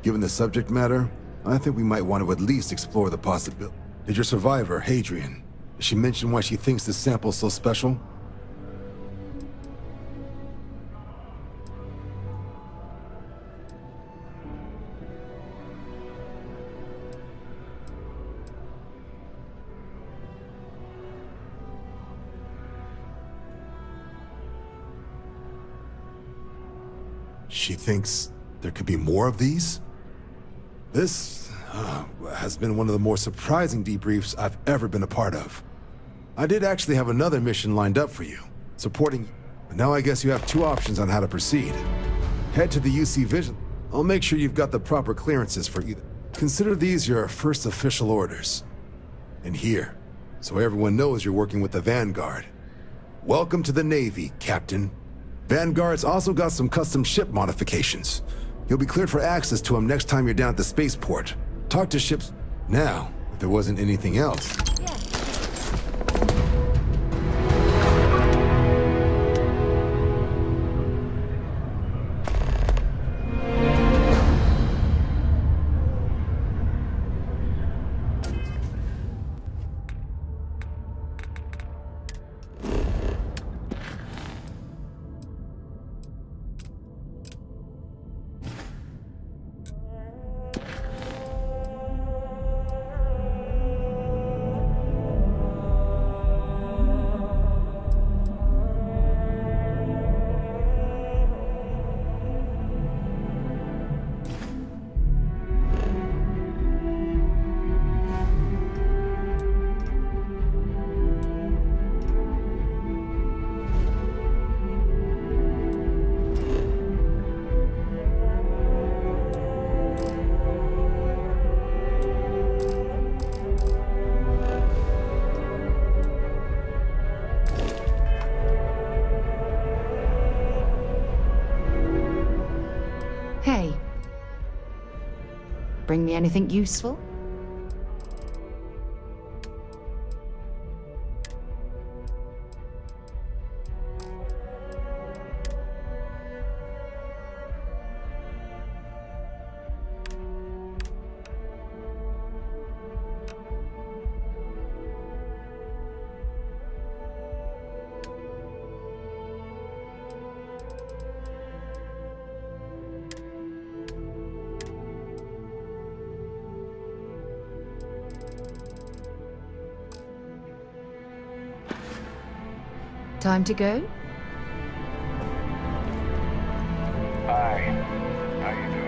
Given the subject matter, I think we might want to at least explore the possibility. Did your survivor, Hadrian, did she mention why she thinks this sample's so special? She thinks there could be more of these? This has been one of the more surprising debriefs I've ever been a part of. I did actually have another mission lined up for you, supporting, but now I guess you have two options on how to proceed. Head to the UC Vision. I'll make sure you've got the proper clearances for either. Consider these your first official orders. And here, so everyone knows you're working with the Vanguard. Welcome to the Navy, Captain. Vanguard's also got some custom ship modifications. You'll be cleared for access to them next time you're down at the spaceport. Talk to ships now, if there wasn't anything else. Hey. Bring me anything useful? Time to go? Hi. How you doing?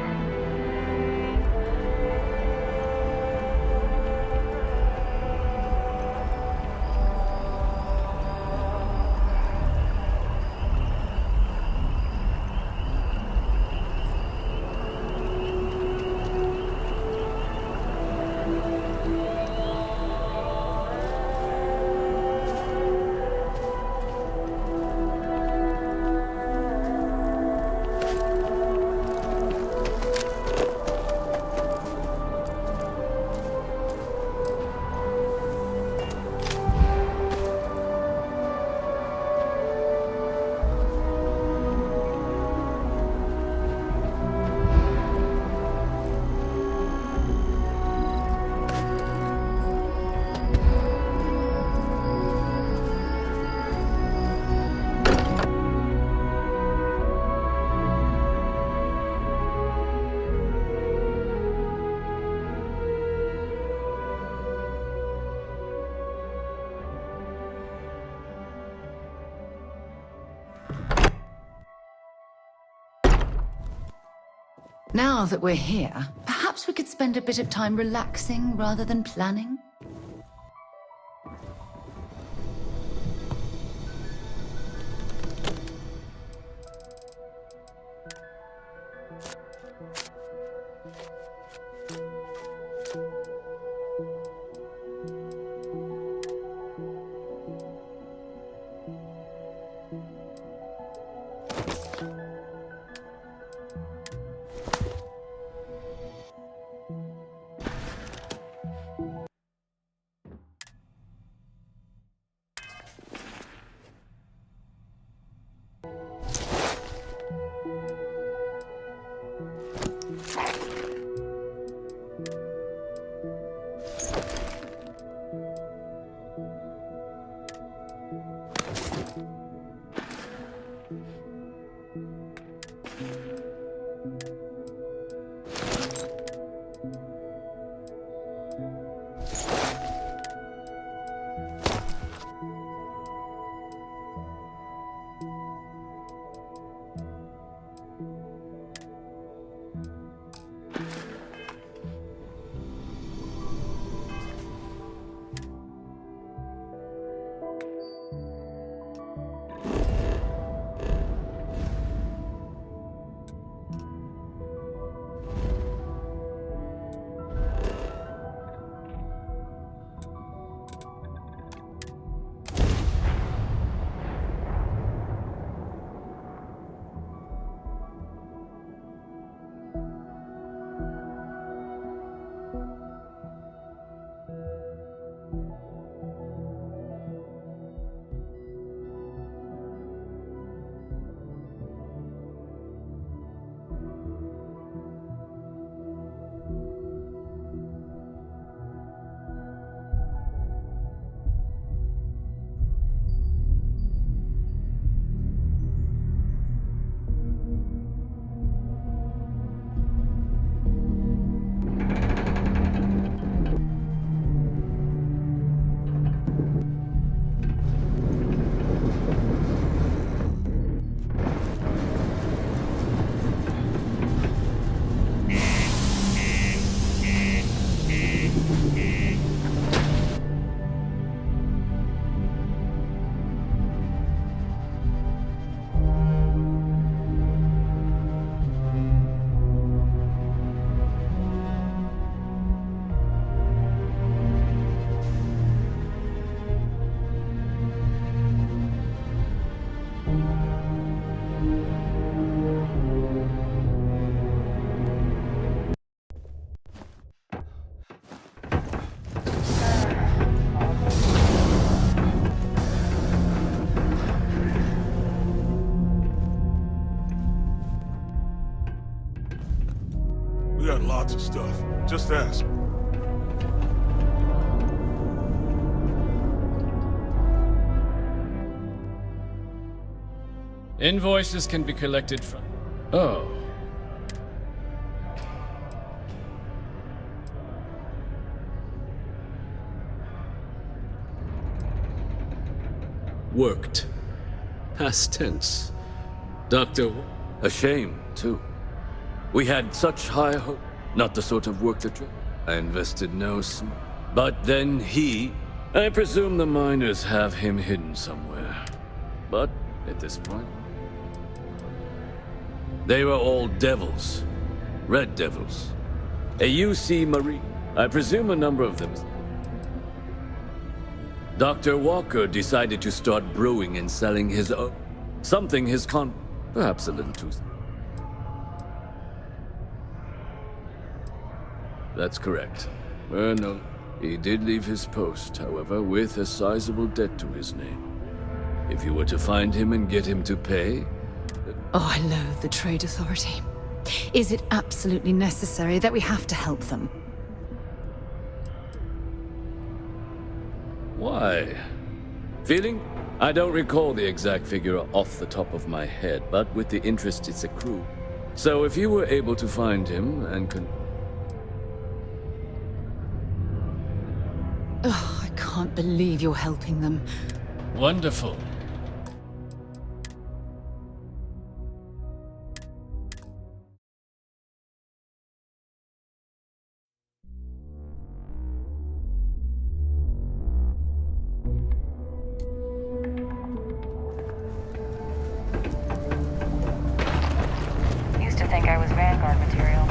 Now that we're here, perhaps we could spend a bit of time relaxing rather than planning? stuff. Just ask. Invoices can be collected from... Oh. Worked. Past tense. Doctor... A shame, too. We had such high hope. Not the sort of work that I invested no sm... But then he... I presume the miners have him hidden somewhere. But at this point... They were all devils. Red devils. A UC Marine. I presume a number of them. Dr. Walker decided to start brewing and selling his own. Something his perhaps a little too... That's correct. No, he did leave his post, however, with a sizable debt to his name. If you were to find him and get him to pay... Oh, I loathe the Trade Authority. Is it absolutely necessary that we have to help them? Why? Feeling? I don't recall the exact figure off the top of my head, but with the interest it's accrued. So if you were able to find him and Oh, I can't believe you're helping them. Wonderful. Used to think I was Vanguard material.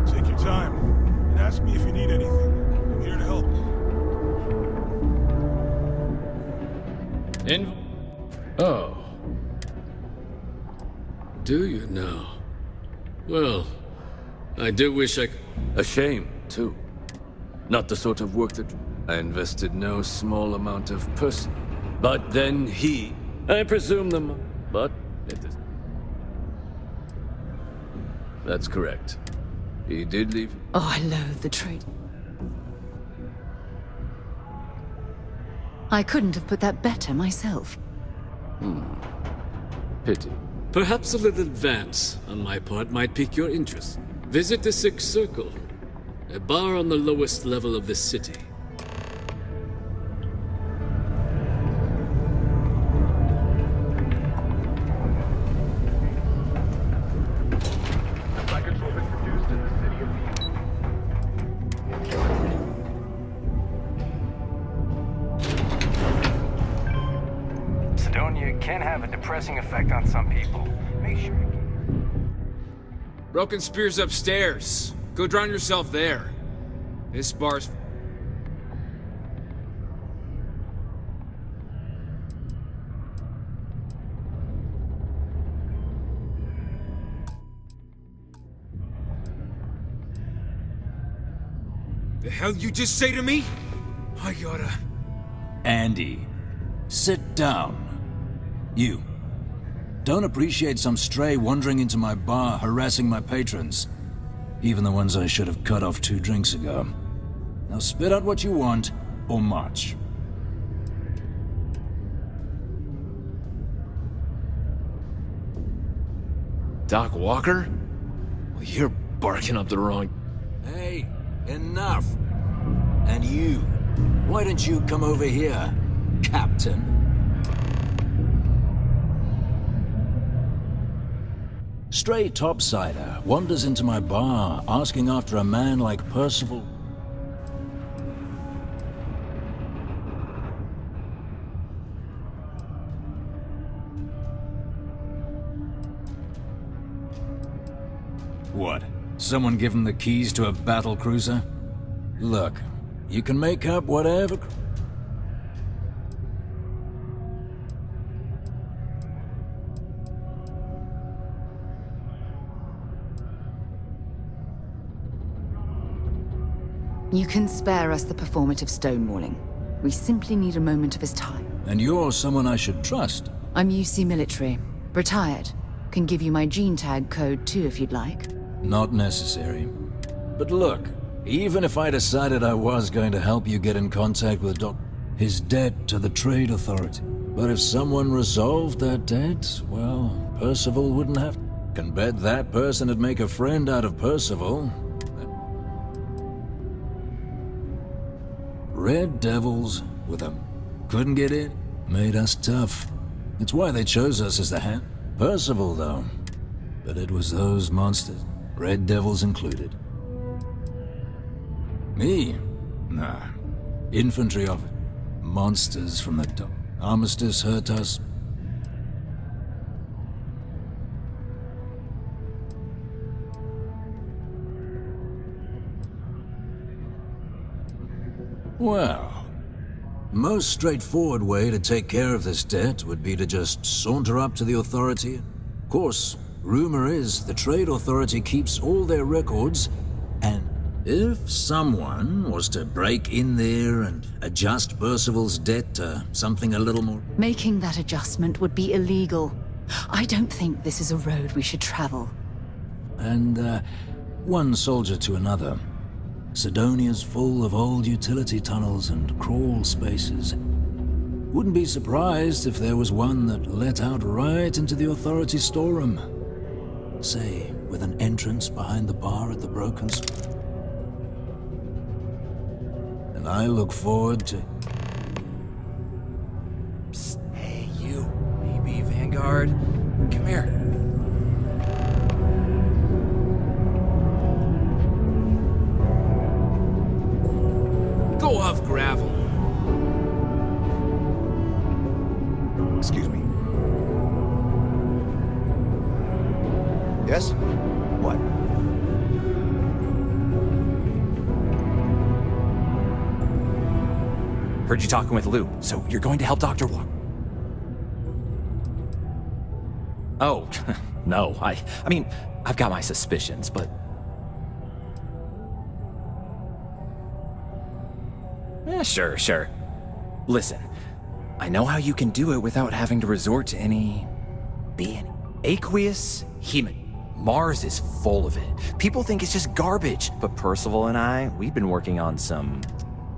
Take your time and ask me if you need anything. I'm here to help. Oh. Do you now? Well, I do wish I... A shame, too. Not the sort of work that... I invested no small amount of person. But then he... I presume them... But... It is... That's correct. He did leave... Oh, I loathe the Trade. I couldn't have put that better myself. Pity. Perhaps a little advance on my part might pique your interest. Visit the Sixth Circle, a bar on the lowest level of the city. Sidonia can have a depressing effect on some people. Make sure. Broken Spear's upstairs. Go drown yourself there. This bar's... The hell you just say to me? I gotta... Andy, sit down. You. Don't appreciate some stray wandering into my bar, harassing my patrons. Even the ones I should have cut off 2 drinks ago. Now spit out what you want, or march. Doc Walker? Well, you're barking up the wrong... Hey, enough! And you, why don't you come over here, Captain? Stray topsider wanders into my bar, asking after a man like Percival. What? Someone give him the keys to a battle cruiser? Look, you can make up whatever... You can spare us the performative stonewalling. We simply need a moment of his time. And you're someone I should trust. I'm UC military. Retired. Can give you my gene tag code too if you'd like. Not necessary. But look, even if I decided I was going to help you get in contact with his debt to the Trade Authority. But if someone resolved that debt, well, Percival wouldn't have... Can bet that person would make a friend out of Percival. Red Devils with them. Couldn't get in. Made us tough. It's why they chose us as the hand. Percival, though. But it was those monsters. Red Devils included. Me? Nah. Infantry of it. Monsters from the Armistice hurt us. Well, most straightforward way to take care of this debt would be to just saunter up to the authority. Of course, rumor is the Trade Authority keeps all their records, and if someone was to break in there and adjust Percival's debt to something a little more... Making that adjustment would be illegal. I don't think this is a road we should travel. And, one soldier to another. Sidonia's full of old utility tunnels and crawl spaces. Wouldn't be surprised if there was one that let out right into the authority storeroom. Say, with an entrance behind the bar at the Broken... And I look forward to... Psst, hey, you. Maybe Vanguard. Come here. Go off gravel. Excuse me. Yes? What? Heard you talking with Lou, so you're going to help Dr. Walker. Oh, no, I mean, I've got my suspicions, but... Sure. Listen, I know how you can do it without having to resort to any... being aqueous hemat. Mars is full of it. People think it's just garbage, but Percival and I, we've been working on some...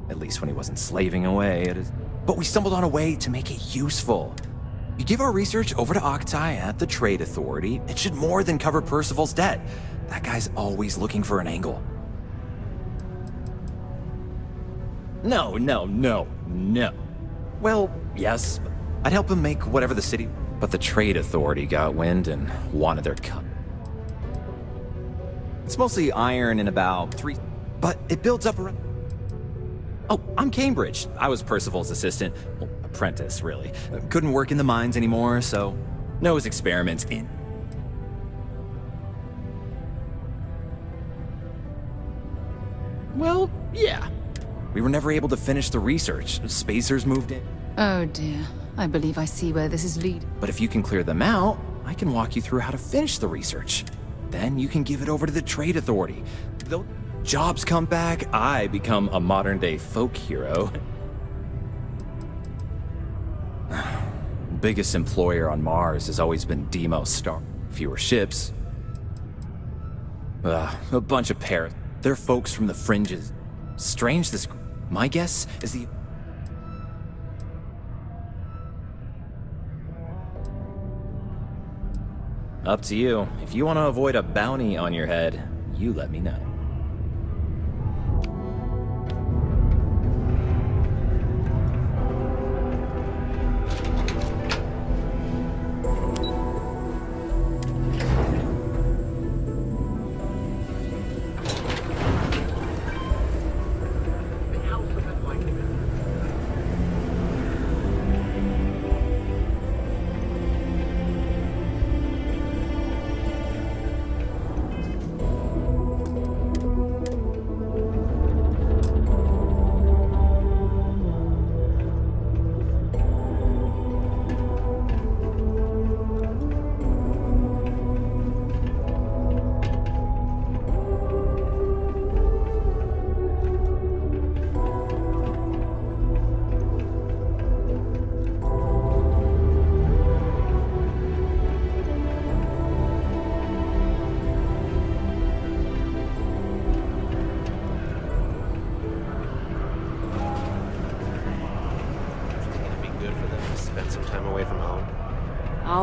At least when he wasn't slaving away at his... But we stumbled on a way to make it useful. You give our research over to Octai at the Trade Authority, it should more than cover Percival's debt. That guy's always looking for an angle. No. Well, yes, I'd help him make whatever the city... But the Trade Authority got wind and wanted their cut. It's mostly iron and about 3... But it builds up around... Oh, I'm Cambridge. I was Percival's assistant. Well, apprentice, really. Couldn't work in the mines anymore, so... Knows experiments in... Well, yeah. We were never able to finish the research. Spacers moved in. Oh dear. I believe I see where this is leading. But if you can clear them out, I can walk you through how to finish the research. Then you can give it over to the Trade Authority. They'll... Jobs come back, I become a modern-day folk hero. Biggest employer on Mars has always been Deimos Star. Fewer ships. A bunch of parrots. They're folks from the fringes. Strange this... My guess is the... Up to you. If you want to avoid a bounty on your head, you let me know.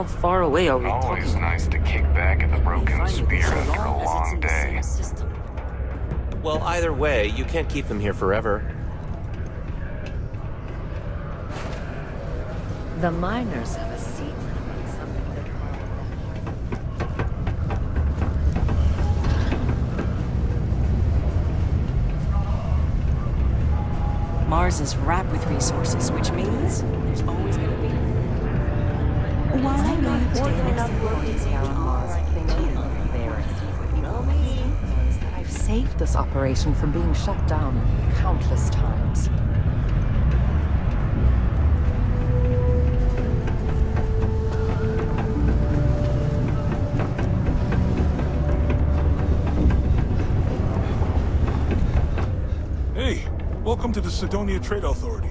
far away are we Always talking? nice to kick back at the broken spear after a long day. Well, either way, you can't keep them here forever. The miners have a secret about something that... Mars is wrapped with resources, which means there's always going to be... While I'm not doing enough work to stay on Mars, I've saved this operation from being shut down countless times. Hey, welcome to the Sidonia Trade Authority.